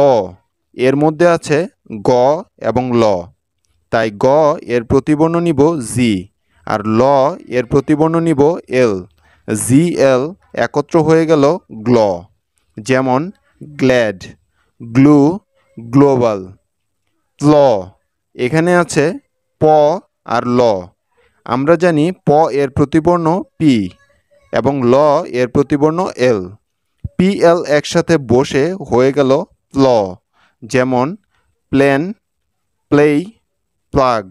এর মধ্যে আছে গ এবং ল, তাই গ এর প্রতিবর্ণ নিব জি, আর ল এর প্রতিবর্ণ নিব এল। জি এল একত্র হয়ে গেল গ্ল। যেমন গ্ল্যাড, গ্লু, গ্লোবাল। ল এখানে আছে প আর ল। আমরা জানি প এর প্রতিবর্ণ পি এবং ল এর প্রতিবর্ণ এল। পি এল একসাথে বসে হয়ে গেল প্ল। যেমন প্লেন, প্লেই, প্লাগ।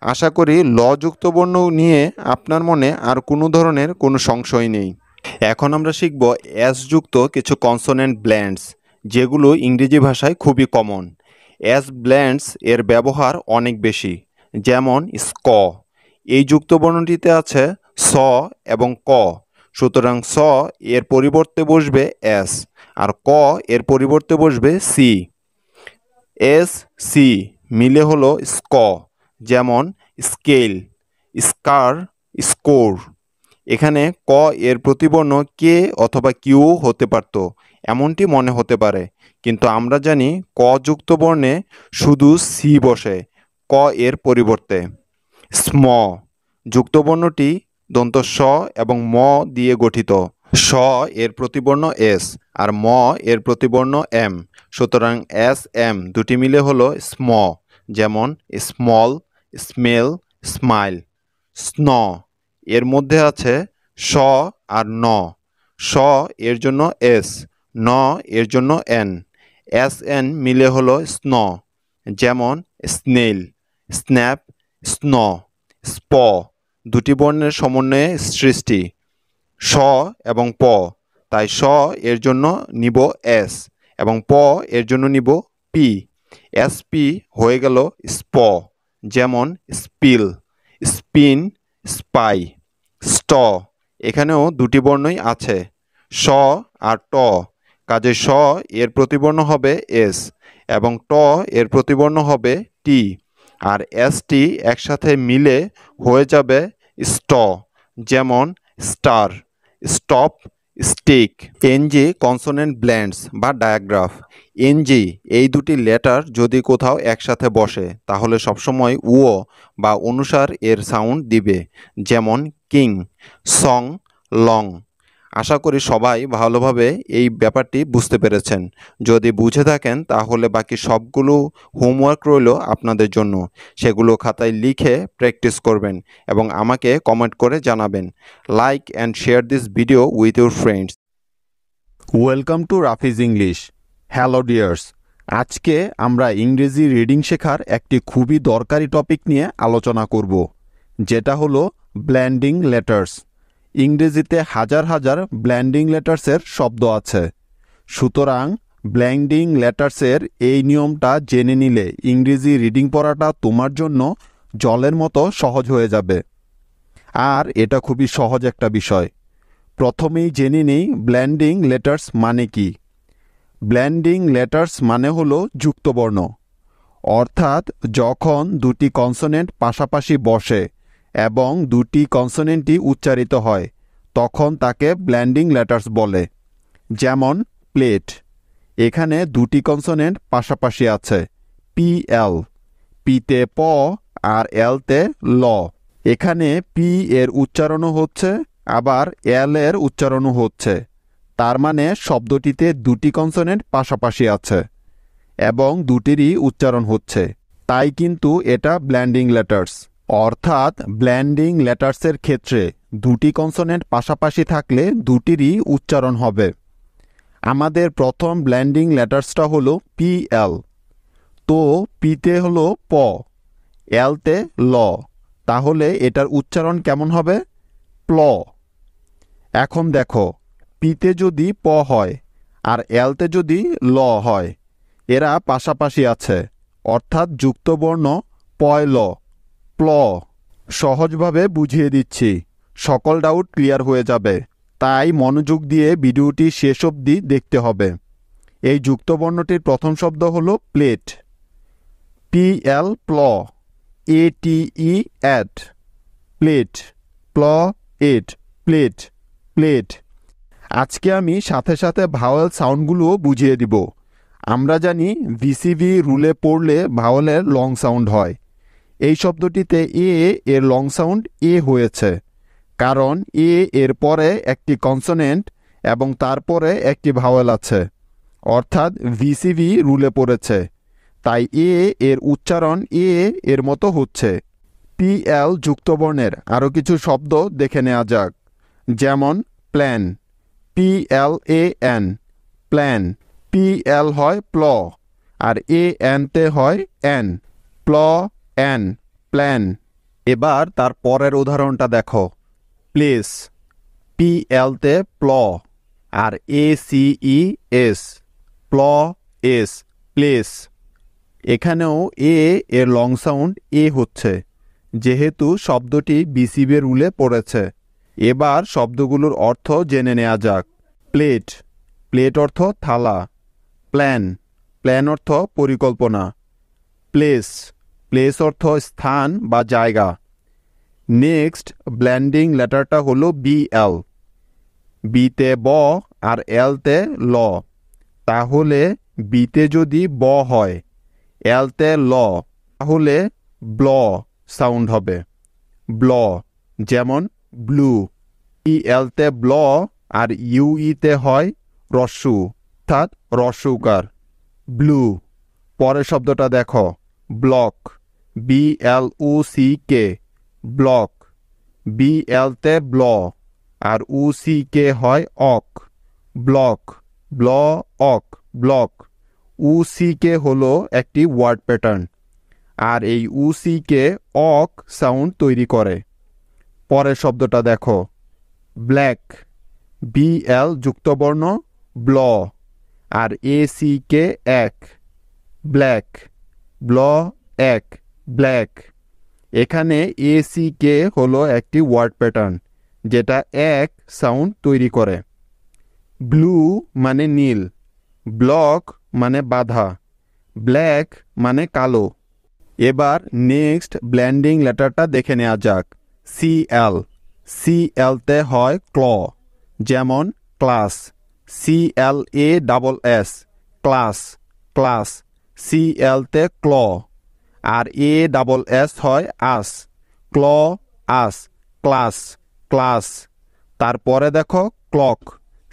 আশা করি ল যুক্ত বর্ণ নিয়ে আপনার মনে আর কোনো ধরনের কোনো সংশয় নেই। এখন আমরা শিখব এস যুক্ত কিছু কনসোনেন্ট ব্ল্যান্ডস, যেগুলো ইংরেজি ভাষায় খুবই কমন। এস ব্ল্যান্ডস এর ব্যবহার অনেক বেশি। যেমন স্ক, এই যুক্ত বর্ণটিতে আছে স এবং ক, সুতরাং স এর পরিবর্তে বসবে এস, আর ক এর পরিবর্তে বসবে সি। এস সি মিলে হলো স্ক। যেমন স্কেল, স্কার, স্কোর। এখানে ক এর প্রতিবর্ণ কে অথবা কিউ হতে পারত, এমনটি মনে হতে পারে, কিন্তু আমরা জানি ক যুক্ত বর্ণে শুধু সি বসে ক এর পরিবর্তে। স্ম যুক্ত বর্ণটি দন্ত স এবং ম দিয়ে গঠিত। স এর প্রতিবর্ণ এস আর ম এর প্রতিবর্ণ এম, সুতরাং এস এম দুটি মিলে হলো স্ম। যেমন স্মল, স্মেল, স্মাইল। স্ন এর মধ্যে আছে স আর ন। স এর জন্য এস, ন এর জন্য এন। এস এন মিলে হলো স্ন। যেমন স্নেল, স্ন্যাপ, স্ন। স্প দুটি বর্ণের সমন্বয়ে সৃষ্টি, স এবং প, তাই স এর জন্য নিব এস এবং প এর জন্য নিব পি। এসপি হয়ে গেল স্প। যেমন স্পিল, স্পিন, স্পাই। স্ট এখানেও দুটি বর্ণই আছে, স আর ট, কাজে স এর প্রতিবর্ণ হবে এস এবং ট এর প্রতিবর্ণ হবে টি, আর এসটি একসাথে মিলে হয়ে যাবে স্ট। যেমন star, stop, stick. N G consonant blends বা ডায়াগ্রাফ। এনজি এই দুটি লেটার যদি কোথাও একসাথে বসে তাহলে সবসময় উও বা অনুসার এর সাউন্ড দিবে। যেমন কিং, সং, লং। আশা করি সবাই ভালোভাবে এই ব্যাপারটি বুঝতে পেরেছেন। যদি বুঝে থাকেন তাহলে বাকি সবগুলো হোমওয়ার্ক রইল আপনাদের জন্য। সেগুলো খাতায় লিখে প্র্যাকটিস করবেন এবং আমাকে কমেন্ট করে জানাবেন। Like and share this video with your friends. Welcome to Rafiz English. Hello dears, আজকে আমরা ইংরেজি রিডিং শেখার একটি খুবই দরকারি টপিক নিয়ে আলোচনা করব, যেটা হলো ব্লেন্ডিং লেটার্স। ইংরেজিতে হাজার হাজার ব্লেন্ডিং লেটার্সের শব্দ আছে, সুতরাং ব্লেন্ডিং লেটার্সের এই নিয়মটা জেনে নিলে ইংরেজি রিডিং পড়াটা তোমার জন্য জলের মতো সহজ হয়ে যাবে। আর এটা খুবই সহজ একটা বিষয়। প্রথমেই জেনে নিই ব্লেন্ডিং লেটার্স মানে কি। ব্লেন্ডিং লেটার্স মানে হলো যুক্তবর্ণ, অর্থাৎ যখন দুটি কনসোনেন্ট পাশাপাশি বসে এবং দুটি কনসোনেন্টই উচ্চারিত হয় তখন তাকে ব্লেন্ডিং লেটার্স বলে। যেমন প্লেট, এখানে দুটি কনসোনেন্ট পাশাপাশি আছে, পি এল, পিতে প আর এলতে ল। এখানে পি এর উচ্চারণও হচ্ছে আবার এল এর উচ্চারণও হচ্ছে, তার মানে শব্দটিতে দুটি কনসোনেন্ট পাশাপাশি আছে এবং দুটিরই উচ্চারণ হচ্ছে, তাই কিন্তু এটা ব্লেন্ডিং লেটার্স। অর্থাৎ ব্লেন্ডিং লেটার্সের ক্ষেত্রে দুটি কনসোনেন্ট পাশাপাশি থাকলে দুটিরই উচ্চারণ হবে। আমাদের প্রথম ব্লেন্ডিং লেটার্সটা হলো পি এল। তো পিতে হলো প, এলতে ল, তাহলে এটার উচ্চারণ কেমন হবে? প্ল। এখন দেখো, পিতে যদি প হয় আর এলতে যদি ল হয়, এরা পাশাপাশি আছে, অর্থাৎ যুক্তবর্ণ পয় ল, প্ল। সহজভাবে বুঝিয়ে দিচ্ছি, সকল ডাউট ক্লিয়ার হয়ে যাবে, তাই মনোযোগ দিয়ে ভিডিওটি শেষ অবধি দেখতে হবে। এই যুক্তবর্ণটির প্রথম শব্দ হলো প্লেট, পি এল প্ল, এ টি ই এট, প্লেট, প্ল এট, প্লেট, প্লেট। আজকে আমি সাথে সাথে ভাওয়েল সাউন্ডগুলোও বুঝিয়ে দিব। আমরা জানি ভিসিভি রুলে পড়লে ভাওয়েলের লং সাউন্ড হয়। এই শব্দটিতে এ এর লং সাউন্ড এ হয়েছে, কারণ এ এর পরে একটি কনসোনেন্ট এবং তারপরে একটি ভাওয়েল আছে, অর্থাৎ ভিসিভি রুলে পড়েছে। তাই এ এর উচ্চারণ এ এর মতো হচ্ছে। পিএল যুক্তবর্ণের আরও কিছু শব্দ দেখে নেওয়া যাক, যেমন প্ল্যান, PLAN, প্ল্যান। PL হয় প্ল, আর AN তে হয় এন, প্ল এন, প্ল্যান। এবার তার পরের উদাহরণটা দেখো, প্লেস, PL তে প্ল, আর ACES, প্ল এস, প্লেস। এখানেও এ এর লং সাউন্ড এ হচ্ছে, যেহেতু শব্দটি বিসিবি রুলে পড়েছে। এবার শব্দগুলোর অর্থ জেনে নেওয়া যাক। প্লেট, প্লেট অর্থ থালা। প্ল্যান, প্ল্যান অর্থ পরিকল্পনা। প্লেস, প্লেস অর্থ স্থান বা জায়গা। নেক্সট ব্ল্যান্ডিং লেটারটা হলো BL, বিতে ব আর এলতে ল, তাহলে বিতে যদি ব হয়, এলতে ল, তাহলে ব্ল সাউন্ড হবে, ব্ল। যেমন ব্লু, ELতে ব্ল আর ইউইতে হয় রস্যু, অর্থাৎ রস্যুকার, ব্লু। পরের শব্দটা দেখো, ব্লক, BLUCK, ব্লক। BLতে ব্ল আর UCK হয় অক, ব্লক, ব্ল অক, ব্লক। UCK হলো একটি ওয়ার্ড প্যাটার্ন, আর এই UCK অক সাউন্ড তৈরি করে। পরের শব্দটা দেখো, ব্ল্যাক, BL যুক্তবর্ণ ব্ল আর ACK এক, ব্ল্যাক, ব্ল এক, ব্ল্যাক। এখানে ACK হলো একটি ওয়ার্ড প্যাটার্ন, যেটা এক সাউন্ড তৈরি করে। ব্লু মানে নীল, ব্লক মানে বাধা, ব্ল্যাক মানে কালো। এবার নেক্সট ব্ল্যান্ডিং লেটারটা দেখে নেওয়া যাক। CL, CLতে হয় ক্ল, যেমন ক্লাস, CLASS, ক্লাস, ক্লাস। CLতে ক্ল আর ASS হয় আস, ক্ল আস, ক্লাস, ক্লাস। তারপরে দেখো ক্লক,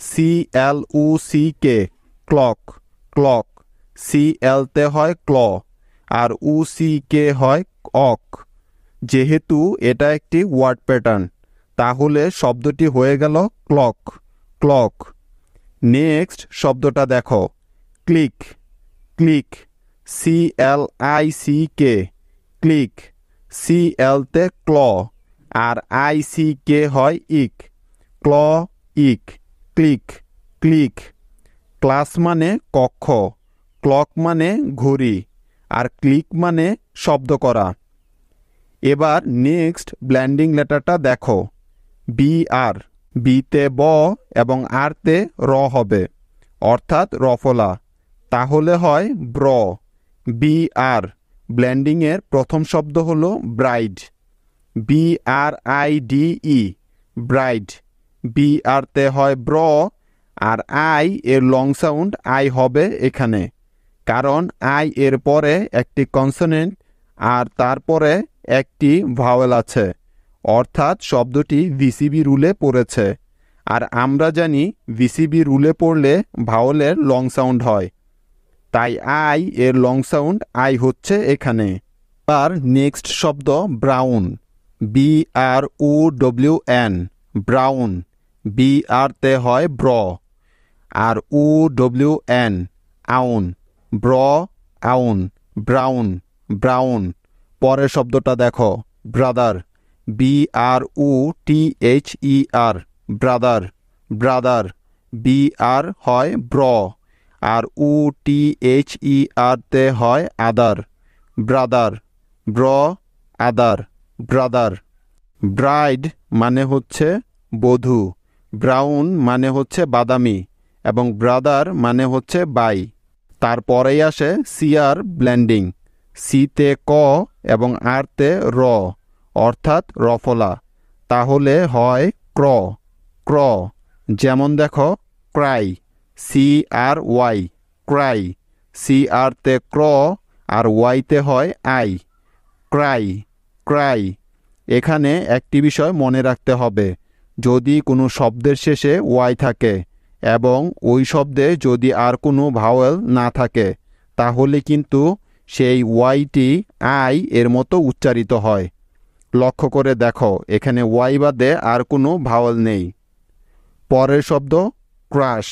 CLUCK, ক্লক, ক্লক। CLতে হয় ক্ল আর UCK হয় অক। যেহেতু এটা একটি ওয়ার্ড প্যাটার্ন, তাহলে শব্দটি হয়ে গেল ক্লক, ক্লক। নেক্সট শব্দটা দেখো, ক্লিক, ক্লিক, CLICK, ক্লিক। CLতে ক্ল আর ICK হয় ইক, ক্ল ইক, ক্লিক, ক্লিক। ক্লাস মানে কক্ষ, ক্লক মানে ঘড়ি, আর ক্লিক মানে শব্দ করা। এবার নেক্সট ব্ল্যান্ডিং লেটারটা দেখো, BR, বিতে ব এবং আরতে র হবে, অর্থাৎ রফলা, তাহলে হয় ব্র, BR। ব্ল্যান্ডিংয়ের প্রথম শব্দ হলো ব্রাইড, BRIDE, ব্রাইড। BRতে হয় ব্র আর আই এর লং সাউন্ড আই হবে এখানে, কারণ আই এর পরে একটি কনসোনেন্ট আর তারপরে একটি ভাওয়েল আছে, অর্থাৎ শব্দটি ভিসিবি রুলে পড়েছে। আর আমরা জানি ভিসিবি রুলে পড়লে ভাওয়েলের লং সাউন্ড হয়, তাই আই এর লং সাউন্ড আই হচ্ছে এখানে। আর নেক্সট শব্দ ব্রাউন, BRUWN, ব্রাউন। BRতে হয় ব্র আর UWN, আউন, ব্র আউন, ব্রাউন, ব্রাউন। পরের শব্দটা দেখো, brother, BRUTHER, brother, brother. BR হয় ব্র আর UTHER তে হয় আদার, ব্রাদার, ব্র আদার, ব্রাদার। ব্রাইড মানে হচ্ছে বধূ, ব্রাউন মানে হচ্ছে বাদামি, এবং ব্রাদার মানে হচ্ছে বাই। তারপরেই আসে CR ব্ল্যান্ডিং, সিতে ক এবং আরতে র, অর্থাৎ রফলা, তাহলে হয় ক্র, ক্র। যেমন দেখো ক্রাই, CRY, ক্রাই। CRতে ক্র আর ওয়াইতে হয় আই, ক্রাই ক্রাই। এখানে একটি বিষয় মনে রাখতে হবে, যদি কোনো শব্দের শেষে ওয়াই থাকে এবং ওই শব্দে যদি আর কোনো ভাওয়েল না থাকে তাহলে কিন্তু সেই ওয়াইটি আই এর মতো উচ্চারিত হয়। লক্ষ্য করে দেখো, এখানে ওয়াই বাদে আর কোনো ভাওয়েল নেই। পরের শব্দ ক্রাশ,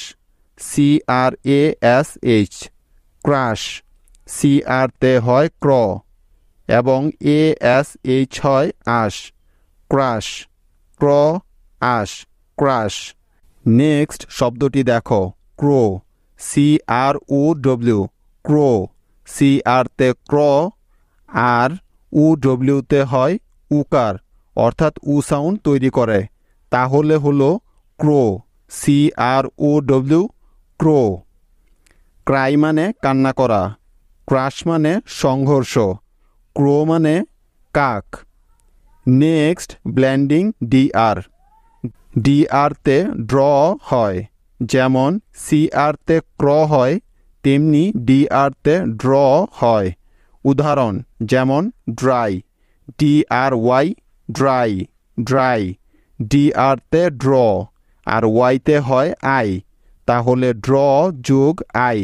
CRASH, ক্রাশ। CR তে হয় ক্র এবং ASH হয় আশ, ক্রাশ, ক্র আশ, ক্রাশ। নেক্সট শব্দটি দেখো, ক্রো, CROW, ক্রো। CR তে ক্র আর UW তে হয় উকার, অর্থাৎ উ সাউন্ড তৈরি করে, তাহলে হলো ক্রো, CROW, ক্রো। ক্রাই মানে কান্না করা, ক্রাশ মানে সংঘর্ষ, ক্রো মানে কাক। নেক্সট ব্লেন্ডিং DR, DR তে ড্র হয়, যেমন CR তে ক্র হয় তেমনি DR তে ড্র হয়। উদাহরণ যেমন dry, DRY, dry, dry. DR তে ড্র আর ওয়াইতে হয় আই, তাহলে ড্র যোগ আই,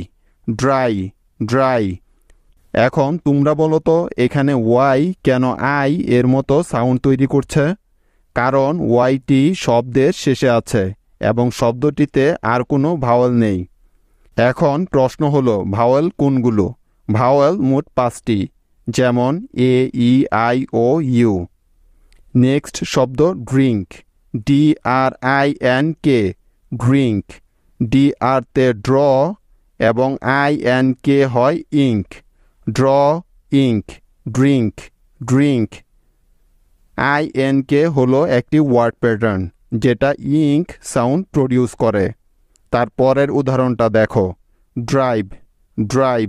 ড্রাই, ড্রাই। এখন তোমরা বলো তো এখানে ওয়াই কেন আই এর মতো সাউন্ড তৈরি করছে? কারণ ওয়াইটি শব্দের শেষে আছে এবং শব্দটিতে আর কোনো ভাওয়েল নেই। এখন প্রশ্ন হলো ভাওয়েল কোনগুলো? ভাওয়েল মোট 5টি, যেমন AEIOU। নেক্সট শব্দ ড্রিঙ্ক, DRINK, ড্রিঙ্ক। DR তে ড্র এবং INK হয় ink, draw, ink, drink, drink. INK হলো একটি ওয়ার্ড প্যাটার্ন যেটা ইঙ্ক সাউন্ড প্রডিউস করে। তারপরের উদাহরণটা দেখো, drive, drive,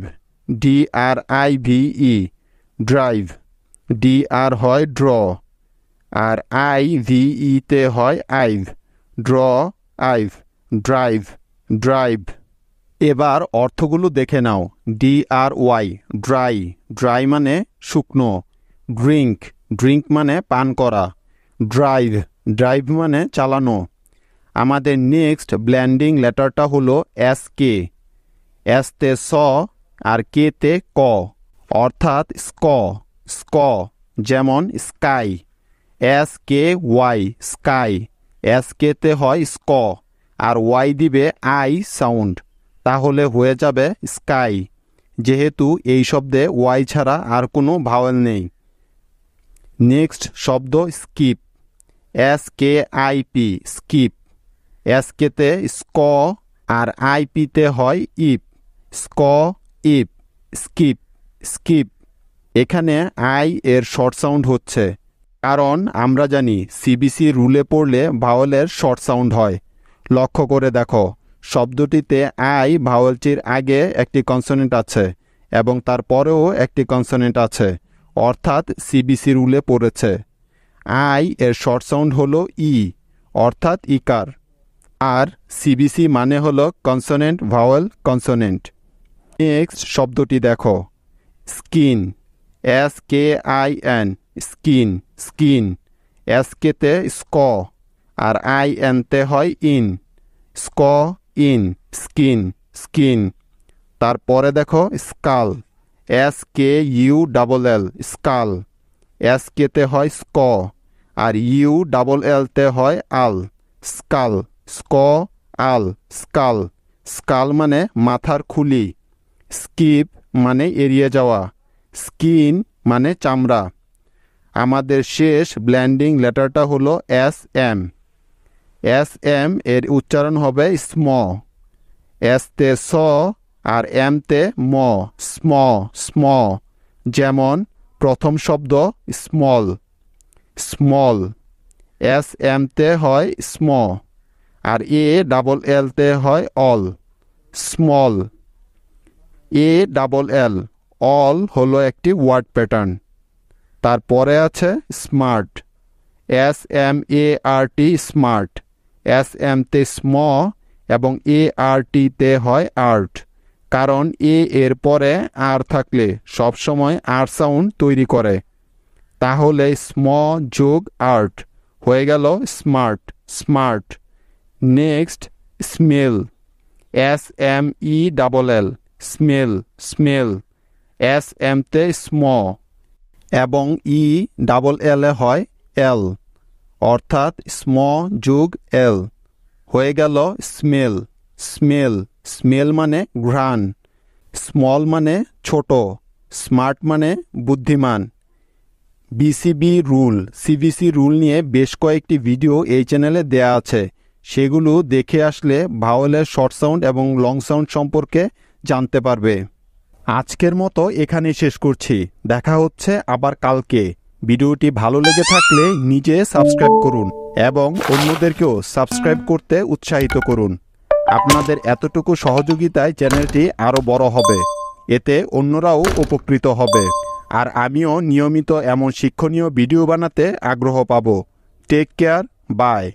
DRIVE, drive. DR হয় ড্র আর IVE তে হয় I've, draw, I've, drive, drive. এবার অর্থগুলো দেখে নাও। DRY, ড্রাই, ড্রাই মানে শুকনো। ড্রিঙ্ক, ড্রিঙ্ক মানে পান করা। ড্রাইভ, ড্রাইভ মানে চালানো। আমাদের নেক্সট ব্লেন্ডিং লেটারটা হলো SK, S তে স আর কে তে ক, অর্থাৎ স্ক, স্ক। যেমন স্কাই, SKY, স্কাই। SK তে হয় স্ক আর ওয়াই দিবে আই সাউন্ড, তাহলে হয়ে যাবে স্কাই, যেহেতু এই শব্দে ওয়াই ছাড়া আর কোনো ভাওয়েল নেই। নেক্সট শব্দ স্কিপ, SKIP, স্কিপ। SK তে স্ক আর IP তে হয় ইপ, স্ক, ইপ, স্কিপ, স্কিপ। এখানে আই এর শর্ট সাউন্ড হচ্ছে, কারণ আমরা জানি CBC রুলে পড়লে ভাওয়েলের শর্ট সাউন্ড হয়। লক্ষ্য করে দেখো, শব্দটিতে আই ভাওয়েলটির আগে একটি কনসোনেন্ট আছে এবং তারপরেও একটি কনসোনেন্ট আছে, অর্থাৎ CBC রুলে পড়েছে। আই এর শর্ট সাউন্ড হলো ই, অর্থাৎ ইকার, আর CBC মানে হলো কনসোনেন্ট ভাওয়েল কনসোনেন্ট। নেক্সট শব্দটি দেখো, skin, SKIN, skin, skin. SK তে স্ক আর IN তে হয় ইন, স্ক, ইন, স্কিন, স্কিন। তারপরে দেখো স্কাল, SKULL, স্কাল। SK তে হয় স্ক আর ULL তে হয় আল, স্কাল, স্ক, আল, স্কাল। স্কাল মানে মাথার খুলি। স্কিপ মানে এড়িয়ে যাওয়া। স্কিন মানে চামড়া। আমাদের শেষ ব্লেন্ডিং লেটারটা হলো SM, SM এর উচ্চারণ হবে স্ম। S তে স আর M তে ম, স্ম, স্ম। যেমন প্রথম শব্দ স্মল, স্মল। SM তে হয় স্ম আর ALL তে হয় অল, স্মল। ALL, অল হলো একটি ওয়ার্ড প্যাটার্ন। তারপরে আছে স্মার্ট, SMART, স্মার্ট। SM তে স্ম এবং ART তে হয় আর্ট, কারণ এর পরে আর থাকলে সবসময় আর সাউন্ড তৈরি করে। তাহলে স্ম যোগ আর্ট হয়ে গেল smart smart. Next smell, SMELL smell smell, SMতে স্ম এবং ELL হয় এল, অর্থাৎ স্ম যোগ এল হয়ে গেল স্মেল স্মেল। স্মেল মানে ঘ্রাণ, স্মল মানে ছোট, স্মার্ট মানে বুদ্ধিমান। CBC রুল নিয়ে বেশ কয়েকটি ভিডিও এই চ্যানেলে দেয়া আছে, সেগুলো দেখে আসলে ভাওয়েলের শর্ট সাউন্ড এবং লং সাউন্ড সম্পর্কে জানতে পারবে। আজকের মতো এখানে শেষ করছি, দেখা হচ্ছে আবার কালকে। ভিডিওটি ভালো লেগে থাকলে নিজে সাবস্ক্রাইব করুন এবং অন্যদেরকেও সাবস্ক্রাইব করতে উৎসাহিত করুন। আপনাদের এতটুকু সহযোগিতায় চ্যানেলটি আরও বড় হবে, এতে অন্যরাও উপকৃত হবে, আর আমিও নিয়মিত এমন শিক্ষণীয় ভিডিও বানাতে আগ্রহ পাব। Take care, by.